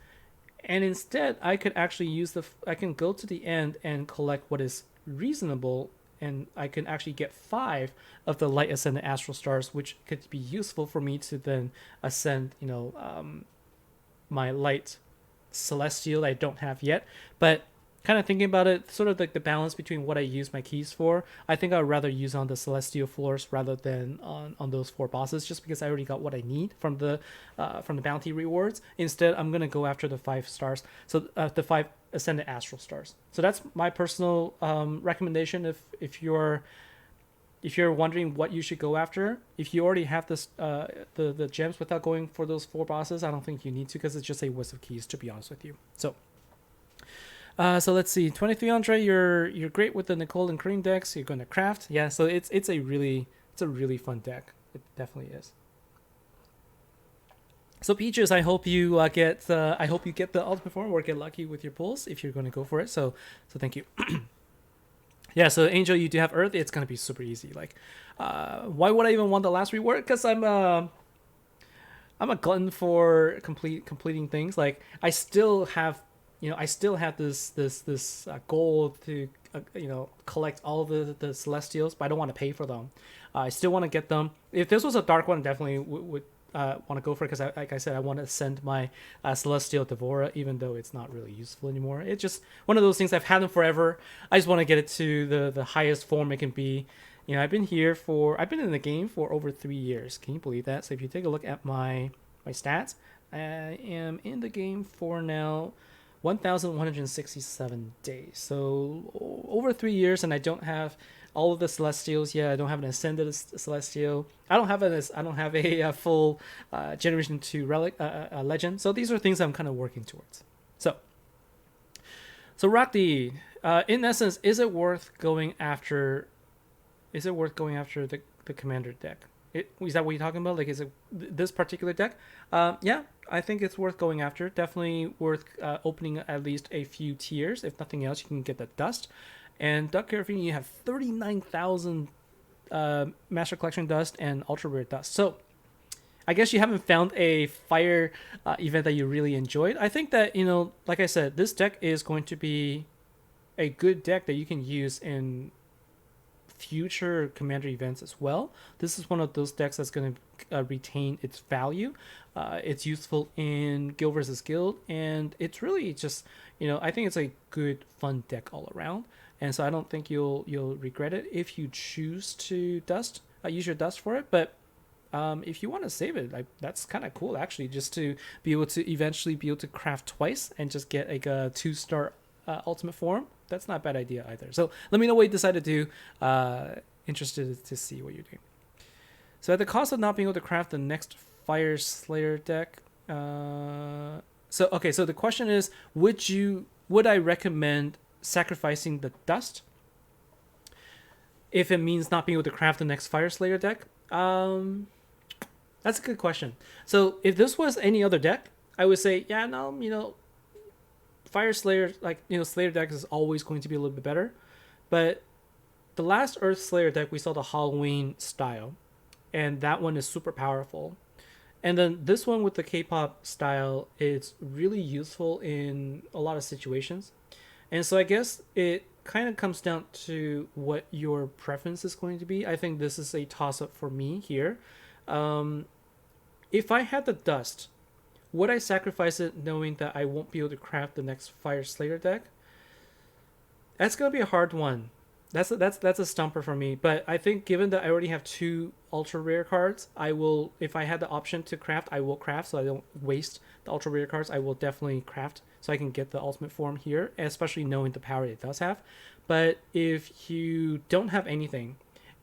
And instead, I could actually I can go to the end and collect what is reasonable, and I can actually get 5 of the light ascended astral stars, which could be useful for me to then ascend, my light celestial that I don't have yet. But kind of thinking about it, sort of like the balance between what I use my keys for, I think I'd rather use on the celestial floors rather than on those 4 bosses, just because I already got what I need from the bounty rewards. Instead, I'm gonna go after the 5 stars, so the 5 ascended astral stars. So that's my personal recommendation. If you're wondering what you should go after, if you already have this the gems without going for those 4 bosses, I don't think you need to, because it's just a waste of keys, to be honest with you. So let's see, 23 Andre, you're great with the Nicole and Cream decks. You're going to craft, yeah. So it's a really fun deck. It definitely is. So Peaches, I hope you get the ultimate form or get lucky with your pulls if you're going to go for it. So thank you. Yeah. So Angel, you do have Earth. It's going to be super easy. Like, why would I even want the last reward? Because I'm a glutton for completing things. Like I still have this goal to collect all the celestials, but I don't want to pay for them. I still want to get them. If this was a dark one, I definitely would want to go for it, because like I said, I want to send my celestial Devora, even though it's not really useful anymore. It's just one of those things. I've had them forever. I just want to get it to the highest form it can be. I've been in the game for over 3 years. Can you believe that? So if you take a look at my stats, I am in the game for now 1,167 days. So over 3 years, and I don't have all of the celestials yet. I don't have an ascended celestial. I don't have a full generation 2 relic legend. So these are things I'm kind of working towards. So Rakti, in essence, is it worth going after the commander deck? Is that what you're talking about? Like, is it this particular deck? Yeah, I think it's worth going after. Definitely worth opening at least a few tiers. If nothing else, you can get the dust. And Duck Carafine, you have 39,000 Master Collection dust and ultra rare dust. So I guess you haven't found a fire event that you really enjoyed. I think that, like I said, this deck is going to be a good deck that you can use in future commander events as well. This is one of those decks that's going to retain its value. It's useful in guild versus guild, and it's really just, I think it's a good, fun deck all around. And so I don't think you'll regret it if you choose to use your dust for it. But if you want to save it, that's kind of cool actually, just to be able to eventually be able to craft twice and just get like a 2-star ultimate form. That's not a bad idea either. So let me know what you decide to do. Interested to see what you're doing. So at the cost of not being able to craft the next Fire Slayer deck, so the question is, would I recommend sacrificing the dust if it means not being able to craft the next Fire Slayer deck? That's a good question. So if this was any other deck, I would say, yeah, no, Fire Slayer, Slayer deck is always going to be a little bit better. But the last Earth Slayer deck, we saw the Halloween style, and that one is super powerful. And then this one with the K-pop style, it's really useful in a lot of situations. And so I guess it kind of comes down to what your preference is going to be. I think this is a toss-up for me here. If I had the dust, would I sacrifice it knowing that I won't be able to craft the next Fire Slayer deck? That's going to be a hard one. That's a stumper for me. But I think given that I already have 2 ultra rare cards, I will, if I had the option to craft, I will craft so I don't waste the ultra rare cards. I will definitely craft so I can get the ultimate form here, especially knowing the power it does have. But if you don't have anything,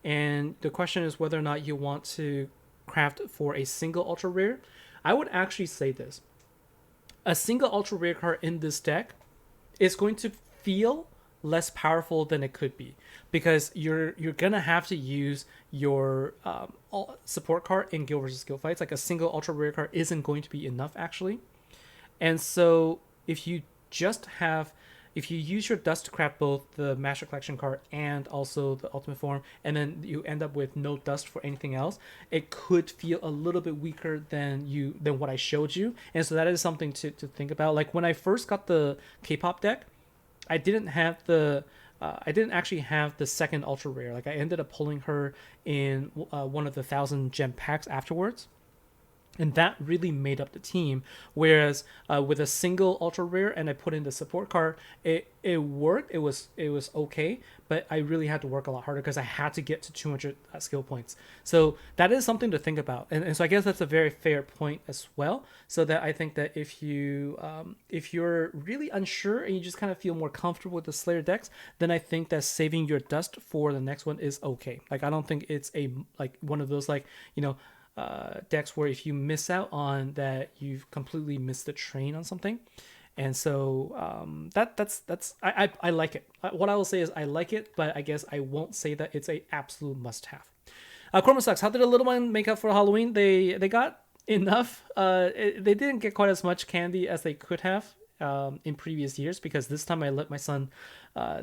and the question is whether or not you want to craft for a single ultra rare, I would actually say this. A single ultra rare card in this deck is going to feel less powerful than it could be, because you're gonna have to use your support card in guild versus guild fights. Like a single ultra rare card isn't going to be enough actually. And so if you use your dust to craft both the Master Collection card and also the ultimate form, and then you end up with no dust for anything else, it could feel a little bit weaker than what I showed you. And so that is something to think about. Like when I first got the K-pop deck, I didn't actually have the second ultra rare. Like I ended up pulling her in one of the 1,000 gem packs afterwards, and that really made up the team. Whereas with a single ultra rare and I put in the support card, it worked. It was okay, but I really had to work a lot harder because I had to get to 200 skill points. So that is something to think about, and so I guess that's a very fair point as well. So that I think that if you're really unsure and you just kind of feel more comfortable with the Slayer decks, then I think that saving your dust for the next one is okay. Like I don't think it's one of those decks where if you miss out on that, you've completely missed the train on something. And so I like it. What I will say is I like it, but I guess I won't say that it's a absolute must-have. Chroma sucks. How did the little one make up for Halloween? They got enough. They didn't get quite as much candy as they could have in previous years, because this time I let my son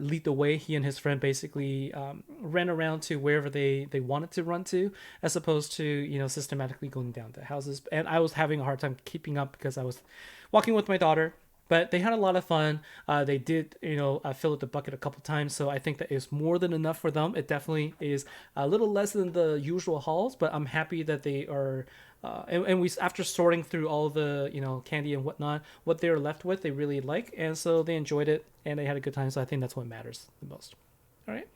lead the way. He and his friend basically ran around to wherever they wanted to run to, as opposed to systematically going down to houses. And I was having a hard time keeping up because I was walking with my daughter. But they had a lot of fun. They did, fill up the bucket a couple times. So I think that is more than enough for them. It definitely is a little less than the usual hauls, but I'm happy that they are. And we, after sorting through all the candy and whatnot, what they were left with, they really like, and so they enjoyed it and they had a good time. So I think that's what matters the most. All right.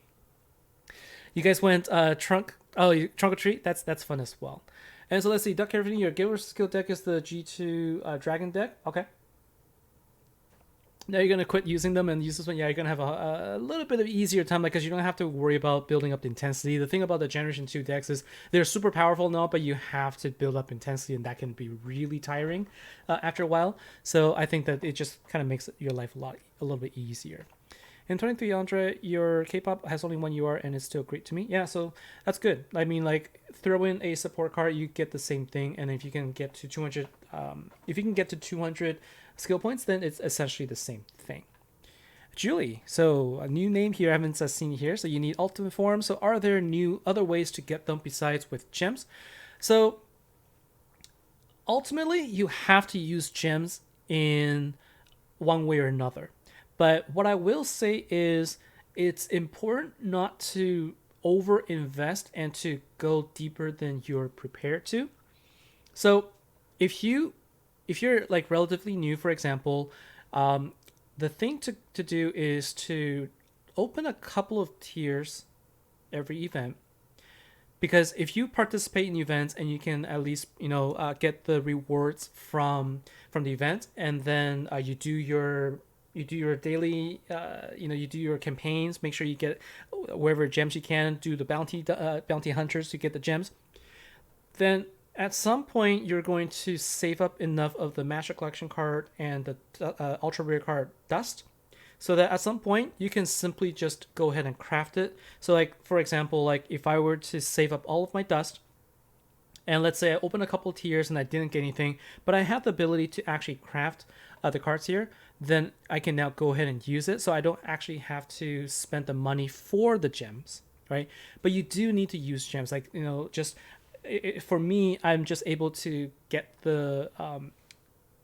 You guys went trunk or treat. That's fun as well. And so let's see. Duck everything. Your guild versus skill deck is the G2 dragon deck. Okay. Now you're going to quit using them and use this one. Yeah, you're going to have a little bit of easier time, because you don't have to worry about building up the intensity. The thing about the Generation 2 decks is they're super powerful now, but you have to build up intensity, and that can be really tiring after a while. So I think that it just kind of makes your life a little bit easier. In 23, Andre, your K-pop has only 1 UR and it's still great to me. Yeah, so that's good. I mean, like, throw in a support card, you get the same thing, and if you can get to 200, skill points, then it's essentially the same thing. Julie, so a new name here I haven't seen here. So you need ultimate form. So are there other ways to get them besides with gems? So ultimately you have to use gems in one way or another. But what I will say is it's important not to over invest and to go deeper than you're prepared to. So if you're like relatively new, for example, the thing to do is to open a couple of tiers every event because if you participate in events and you can at least get the rewards from the event, and then you do your daily you do your campaigns, make sure you get wherever gems you can, do the bounty hunters to get the gems, then at some point you're going to save up enough of the master collection card and the ultra rare card dust, so that at some point you can simply just go ahead and craft it. So like for example, like if I were to save up all of my dust, and let's say I open a couple tiers and I didn't get anything, but I have the ability to actually craft the cards here, then I can now go ahead and use it. So I don't actually have to spend the money for the gems, right? But you do need to use gems. Like, just for me, I'm just able to get the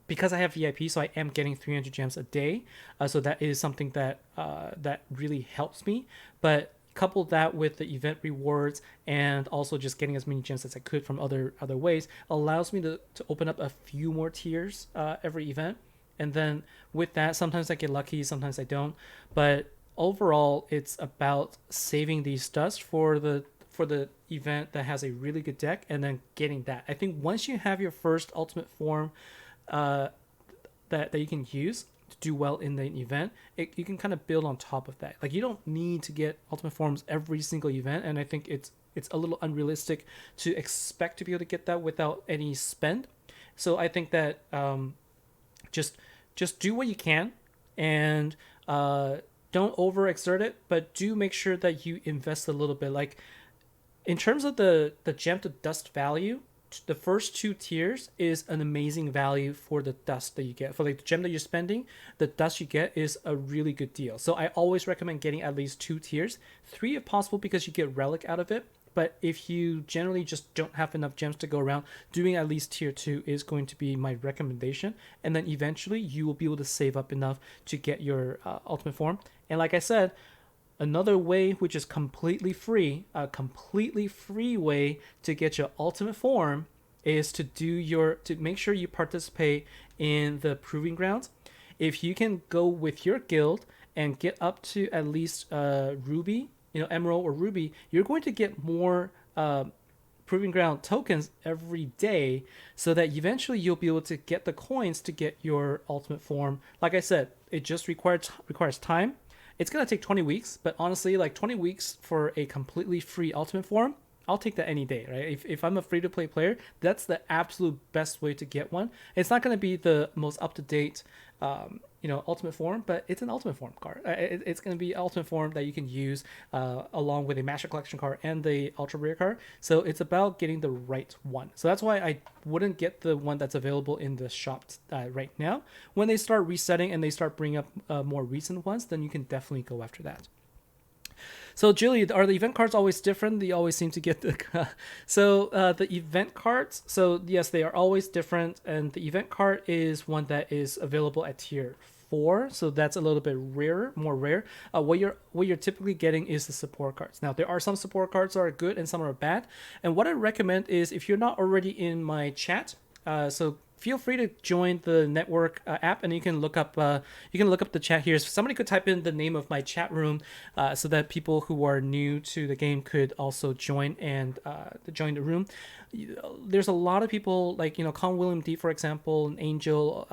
because I have VIP, so I am getting 300 gems a day. So that is something that that really helps me. But couple that with the event rewards and also just getting as many gems as I could from other ways allows me to open up a few more tiers every event. And then with that, sometimes I get lucky, sometimes I don't. But overall, it's about saving these dust for the event that has a really good deck, and then getting that. I think once you have your first ultimate form that you can use to do well in the event, you can kind of build on top of that. Like, you don't need to get ultimate forms every single event, and I think it's a little unrealistic to expect to be able to get that without any spend. So I think that just do what you can, and don't overexert it, but do make sure that you invest a little bit. Like, in terms of the gem to dust value, the first two tiers is an amazing value for the dust that you get. For like the gem that you're spending, the dust you get is a really good deal. So I always recommend getting at least 2 tiers, 3 if possible, because you get relic out of it. But if you generally just don't have enough gems to go around, doing at least tier 2 is going to be my recommendation. And then eventually you will be able to save up enough to get your ultimate form. And like I said, another way, which is completely free, a completely free way to get your ultimate form, is to make sure you participate in the proving grounds. If you can go with your guild and get up to at least ruby, emerald or ruby, you're going to get more proving ground tokens every day, so that eventually you'll be able to get the coins to get your ultimate form. Like I said, it just requires time. It's going to take 20 weeks, but honestly, like 20 weeks for a completely free ultimate form, I'll take that any day, right? If I'm a free-to-play player, that's the absolute best way to get one. It's not going to be the most up-to-date, ultimate form, but it's an ultimate form card. It's going to be ultimate form that you can use along with a master collection card and the ultra rare card. So it's about getting the right one. So that's why I wouldn't get the one that's available in the shop right now. When they start resetting and they start bringing up more recent ones, then you can definitely go after that. So, Julie, are the event cards always different? They always seem to get the... the event cards, so yes, they are always different. And the event card is one that is available at tier 4. So that's a little bit rarer, more rare. What you're typically getting is the support cards. Now, there are some support cards that are good and some are bad. And what I recommend is, if you're not already in my chat, so feel free to join the network app, and you can look up the chat here. So somebody could type in the name of my chat room, so that people who are new to the game could also join and join the room. There's a lot of people, like Con William D, for example, and Angel.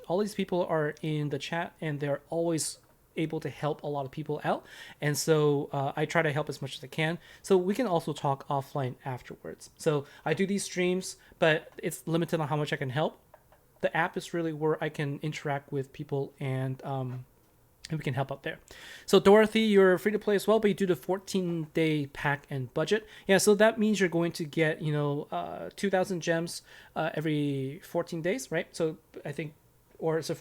All these people are in the chat, and they're always able to help a lot of people out, and so I try to help as much as I can. So we can also talk offline afterwards. So I do these streams, but it's limited on how much I can help. The app is really where I can interact with people, and we can help out there. So Dorothy, you're free to play as well, but you do the 14-day pack and budget. Yeah, so that means you're going to get 2,000 gems every 14 days, right? So I think, or is it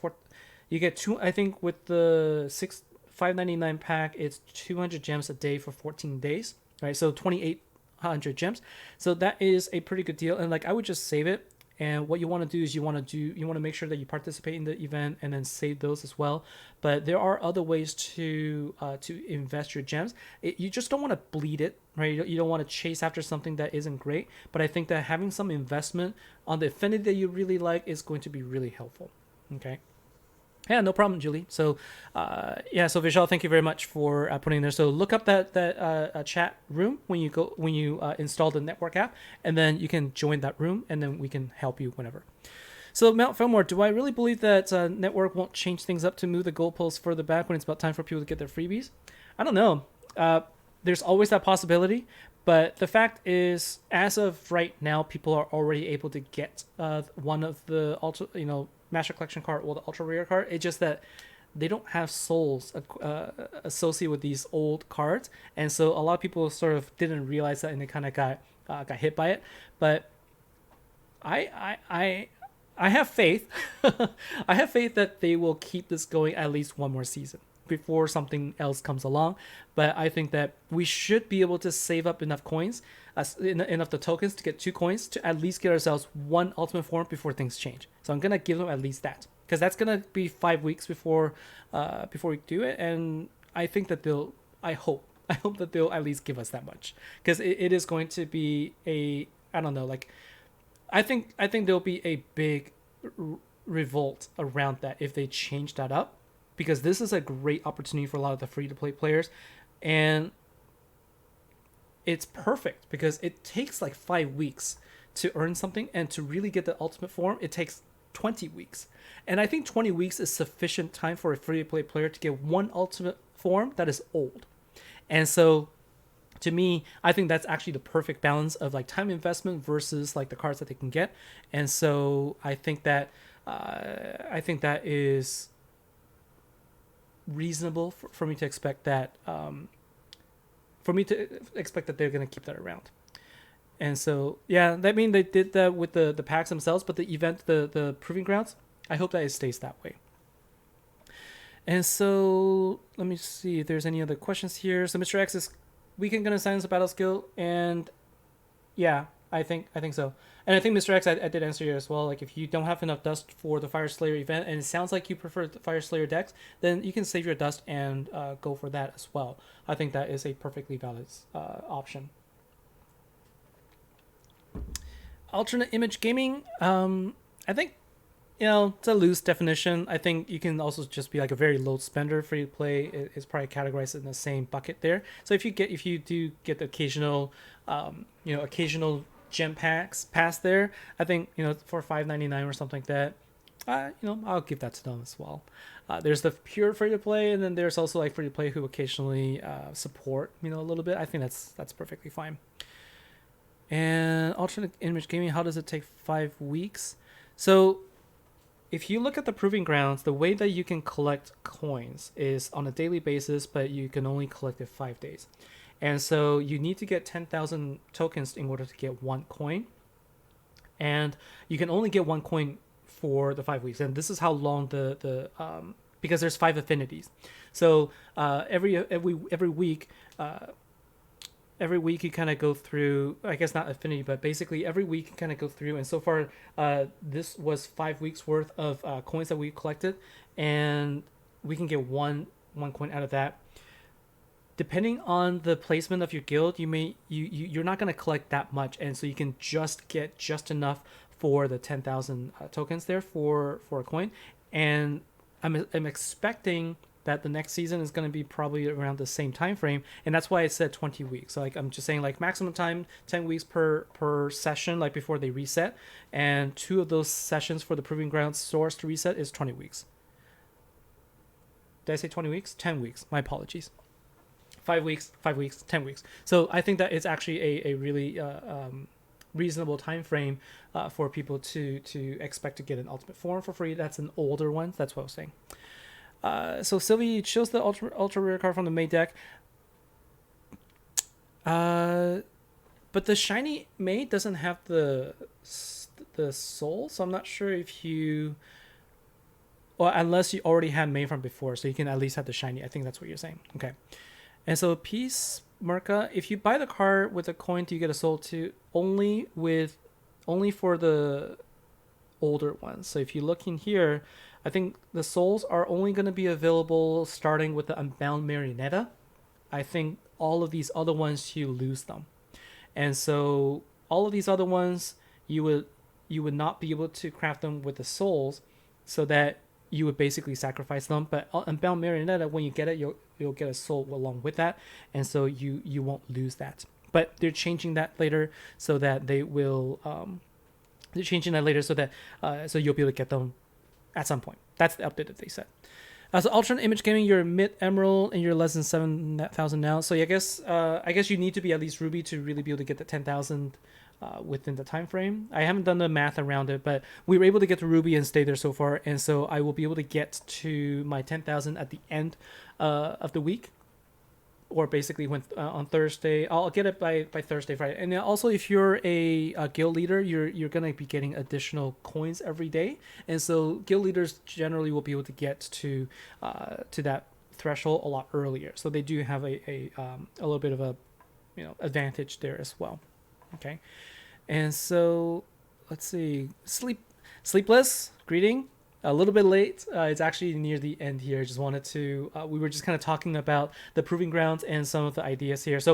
you get two. I think with the $5.99 pack, it's 200 gems a day for 14 days, right? So 2,800 gems. So that is a pretty good deal. And like, I would just save it. And what you want to do is you want to make sure that you participate in the event and then save those as well. But there are other ways to invest your gems. You just don't want to bleed it, right? You don't want to chase after something that isn't great. But I think that having some investment on the affinity that you really like is going to be really helpful. Okay. Yeah, no problem, Julie. So, so Vishal, thank you very much for putting there. So look up that chat room when you install the network app, and then you can join that room, and then we can help you whenever. So Mount Fillmore, do I really believe that network won't change things up to move the goalposts further back when it's about time for people to get their freebies? I don't know. There's always that possibility, but the fact is, as of right now, people are already able to get one of the Master Collection card or the ultra rare card. It's just that they don't have souls associated with these old cards, and so a lot of people sort of didn't realize that, and they kind of got hit by it. But I have faith. I have faith that they will keep this going at least one more season before something else comes along. But I think that we should be able to save up enough coins, enough the tokens to get 2 coins to at least get ourselves one ultimate form before things change. So I'm gonna give them at least that, because that's gonna be 5 weeks before we do it, and I think that I hope that they'll at least give us that much, because it is going to be I don't know, like I think there'll be a big revolt around that if they change that up, because this is a great opportunity for a lot of the free-to-play players, and it's perfect because it takes like 5 weeks to earn something, and to really get the ultimate form, it takes 20 weeks. And I think 20 weeks is sufficient time for a free-to-play player to get one ultimate form that is old. And so to me, I think that's actually the perfect balance of like time investment versus like the cards that they can get. And so I think that is reasonable for me to expect that they're going to keep that around. And so yeah, that mean they did that with the packs themselves, but the event, the proving grounds, I hope that it stays that way. And so let me see if there's any other questions here. So Mr. X is weekend gonna silence the battle skill, and yeah, I think so. And I think Mr. X, I did answer you as well. Like, if you don't have enough dust for the Fire Slayer event, and it sounds like you prefer the Fire Slayer decks, then you can save your dust and go for that as well. I think that is a perfectly valid option. Alternate image gaming, I think, it's a loose definition. I think you can also just be like a very low spender. Free to play is probably categorized in the same bucket there. So if you do get the occasional gem packs pass there, I think for $5.99 or something like that, I'll give that to them as well. There's the pure free to play, and then there's also like free to play who occasionally support a little bit. I think that's perfectly fine. And alternate image gaming, how does it take 5 weeks? So if you look at the proving grounds, the way that you can collect coins is on a daily basis, but you can only collect it 5 days. And so you need to get 10,000 tokens in order to get 1 coin. And you can only get 1 coin for the 5 weeks. And this is how long because there's 5 affinities. So every week, every week you kind of go through, I guess not affinity, but basically every week you kind of go through. And so far, this was 5 weeks worth of coins that we collected, and we can get one coin out of that. Depending on the placement of your guild, you're not going to collect that much, and so you can just get just enough for the 10,000 tokens there for a coin. And I'm expecting that the next season is going to be probably around the same time frame, and that's why I said 20 weeks. So like I'm just saying, like maximum time 10 weeks per session, like before they reset, and 2 of those sessions for the proving grounds source to reset is 20 weeks. Did I say 20 weeks? 10 weeks. My apologies. 5 weeks, 10 weeks. So I think that it's actually a really reasonable time frame for people to expect to get an ultimate form for free. That's an older one. That's what I was saying. So Sylvie shows the ultra rare card from the May deck. But the shiny May doesn't have the soul, so I'm not sure if you, or unless you already had May from before, so you can at least have the shiny. I think that's what you're saying. Okay. And so Peace Merca, if you buy the card with a coin, do you get a soul too? Only for the older ones. So if you look in here, I think the souls are only going to be available starting with the Unbound Marionetta. I think all of these other ones, you lose them. And so all of these other ones, you would not be able to craft them with the souls, so that you would basically sacrifice them. But Unbound Marionetta, when you get it, you'll get a soul along with that, and so you won't lose that. But they're changing that later so that they will. They're changing that later so that so you'll be able to get them at some point. That's the update that they said. So Ultra Image Gaming, you're mid Emerald and you're less than 7,000 now. So I guess you need to be at least Ruby to really be able to get the 10,000 within the time frame. I haven't done the math around it, but we were able to get to Ruby and stay there so far, and so I will be able to get to my 10,000 at the end of the week, or basically when on Thursday. I'll get it by Thursday, Friday. And then also, if you're a guild leader, you're gonna be getting additional coins every day, and so guild leaders generally will be able to get to that threshold a lot earlier. So they do have a little bit of a advantage there as well. Okay, and so let's see. Sleepless greeting. A little bit late. It's actually near the end here. I just wanted to. We were just kind of talking about the proving grounds and some of the ideas here. So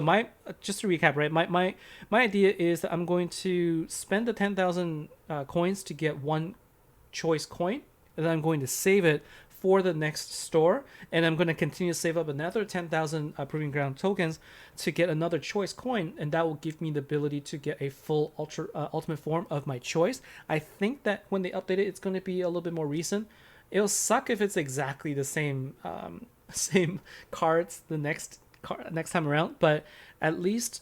just to recap, right? My idea is that I'm going to spend the 10,000 coins to get one choice coin, and then I'm going to save it for the next store, and I'm going to continue to save up another 10,000 proving ground tokens to get another choice coin, and that will give me the ability to get a full ultimate form of my choice. I think that when they update it, it's going to be a little bit more recent. It'll suck if it's exactly the same same cards the next time around, but at least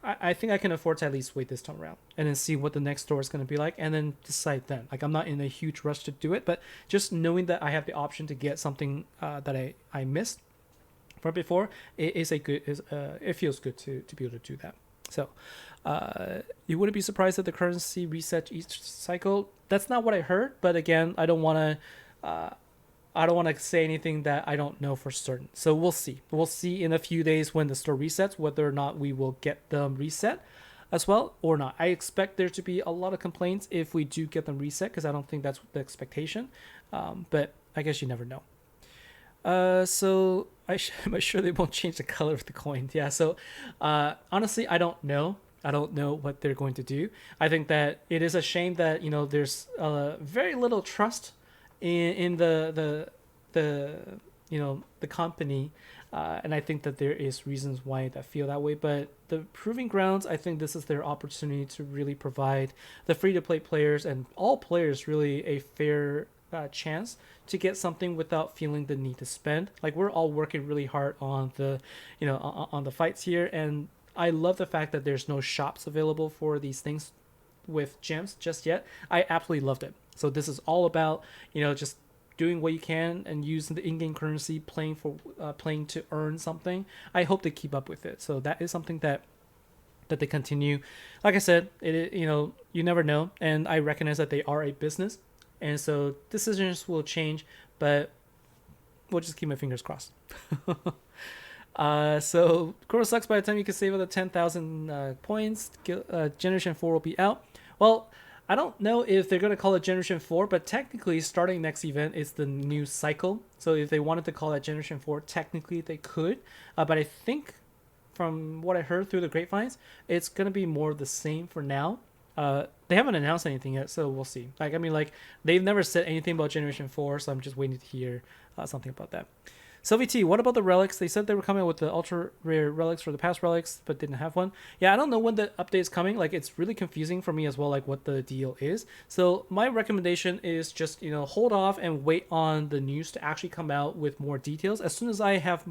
I think I can afford to at least wait this time around and then see what the next store is going to be like, and then decide then. Like, I'm not in a huge rush to do it, but just knowing that I have the option to get something that I missed from before, it feels good to be able to do that. So you wouldn't be surprised that the currency resets each cycle. That's not what I heard, but again, I don't want to say anything that I don't know for certain. So we'll see. We'll see in a few days when the store resets whether or not we will get them reset as well or not. I expect there to be a lot of complaints if we do get them reset, because I don't think that's the expectation. But I guess you never know. So am I sure they won't change the color of the coin? Yeah. So honestly, I don't know. I don't know what they're going to do. I think that it is a shame that there's very little trust in the company, and I think that there is reasons why that feel that way. But the proving grounds, I think this is their opportunity to really provide the free-to-play players and all players really a fair chance to get something without feeling the need to spend. Like, we're all working really hard on the on the fights here, and I love the fact that there's no shops available for these things with gems just yet. I absolutely loved it. So this is all about just doing what you can and using the in-game currency, playing to earn something. I hope they keep up with it. So that is something that they continue. Like I said, you never know, and I recognize that they are a business, and so decisions will change, but we'll just keep my fingers crossed. So Chrono sucks. By the time you can save up the 10,000 points, Generation 4 will be out. Well, I don't know if they're going to call it Generation 4, but technically starting next event is the new cycle. So if they wanted to call that Generation 4, technically they could. But I think from what I heard through the grapevines, it's going to be more of the same for now. They haven't announced anything yet, so we'll see. They've never said anything about Generation 4, so I'm just waiting to hear something about that. Sylvie T, what about the relics? They said they were coming with the ultra rare relics for the past relics, but didn't have one. Yeah, I don't know when the update is coming. It's really confusing for me as well, what the deal is. So my recommendation is just, hold off and wait on the news to actually come out with more details. As soon as I have,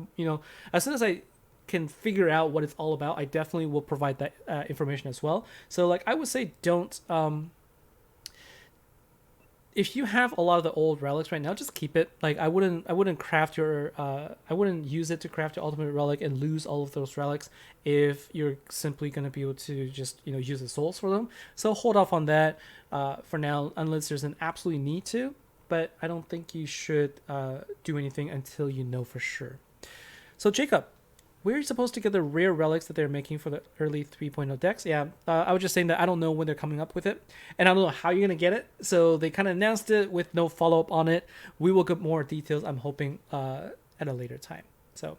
as soon as I can figure out what it's all about, I definitely will provide that information as well. So I would say don't... if you have a lot of the old relics right now, just keep it. I wouldn't craft your I wouldn't use it to craft your ultimate relic and lose all of those relics if you're simply going to be able to just use the souls for them. So hold off on that for now, unless there's an absolute need to, but I don't think you should do anything until you know for sure. So Jacob, where are you supposed to get the rare relics that they're making for the early 3.0 decks? Yeah, I was just saying that I don't know when they're coming up with it, and I don't know how you're going to get it. So they kind of announced it with no follow-up on it. We will get more details, I'm hoping, at a later time. So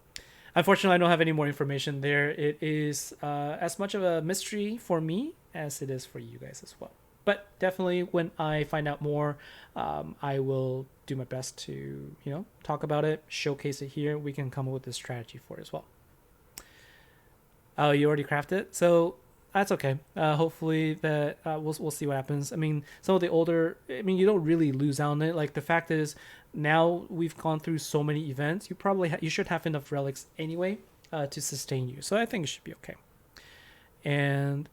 unfortunately, I don't have any more information there. It is as much of a mystery for me as it is for you guys as well. But definitely when I find out more, I will do my best to, talk about it, showcase it here. We can come up with a strategy for it as well. Oh, you already crafted it? So that's okay. Hopefully that we'll see what happens. I mean, some of the older, I mean, you don't really lose out on it. Like the fact is, now we've gone through so many events. You probably you should have enough relics anyway to sustain you. So I think it should be okay. And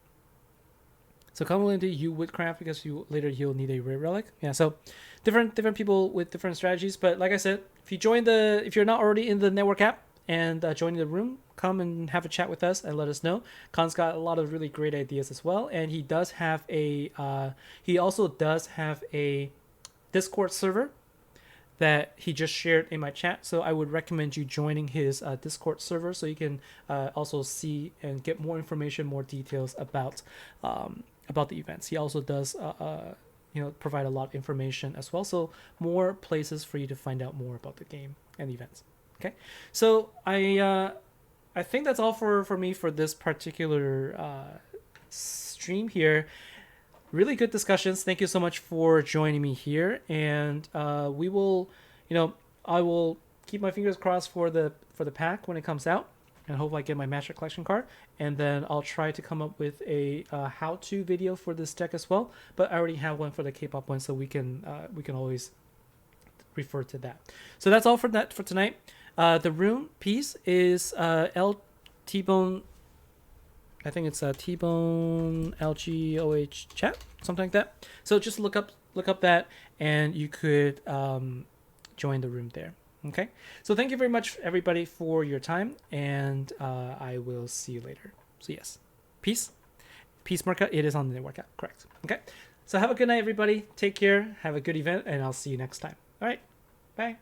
so commonly you would craft because you'll need a rare relic. Yeah. So different people with different strategies. But like I said, if you're not already in the network app and joining the room, come and have a chat with us and let us know. Khan's got a lot of really great ideas as well, and he also does have a Discord server that he just shared in my chat. So I would recommend you joining his Discord server so you can also see and get more information, more details about the events. He also does provide a lot of information as well, so more places for you to find out more about the game and the events. Okay, so I think that's all for me for this particular stream here. Really good discussions. Thank you so much for joining me here, and we will, I will keep my fingers crossed for the pack when it comes out, and hopefully I get my Master Collection card, and then I'll try to come up with a how-to video for this deck as well. But I already have one for the K-pop one, so we can always refer to that. So that's all for tonight. The room piece is T-Bone. I think it's a T-Bone LGOH chat, something like that. So just look up that, and you could join the room there. Okay. So thank you very much, everybody, for your time, and I will see you later. So yes, peace, Merca. It is on the network app, correct? Okay. So have a good night, everybody. Take care. Have a good event, and I'll see you next time. All right. Bye.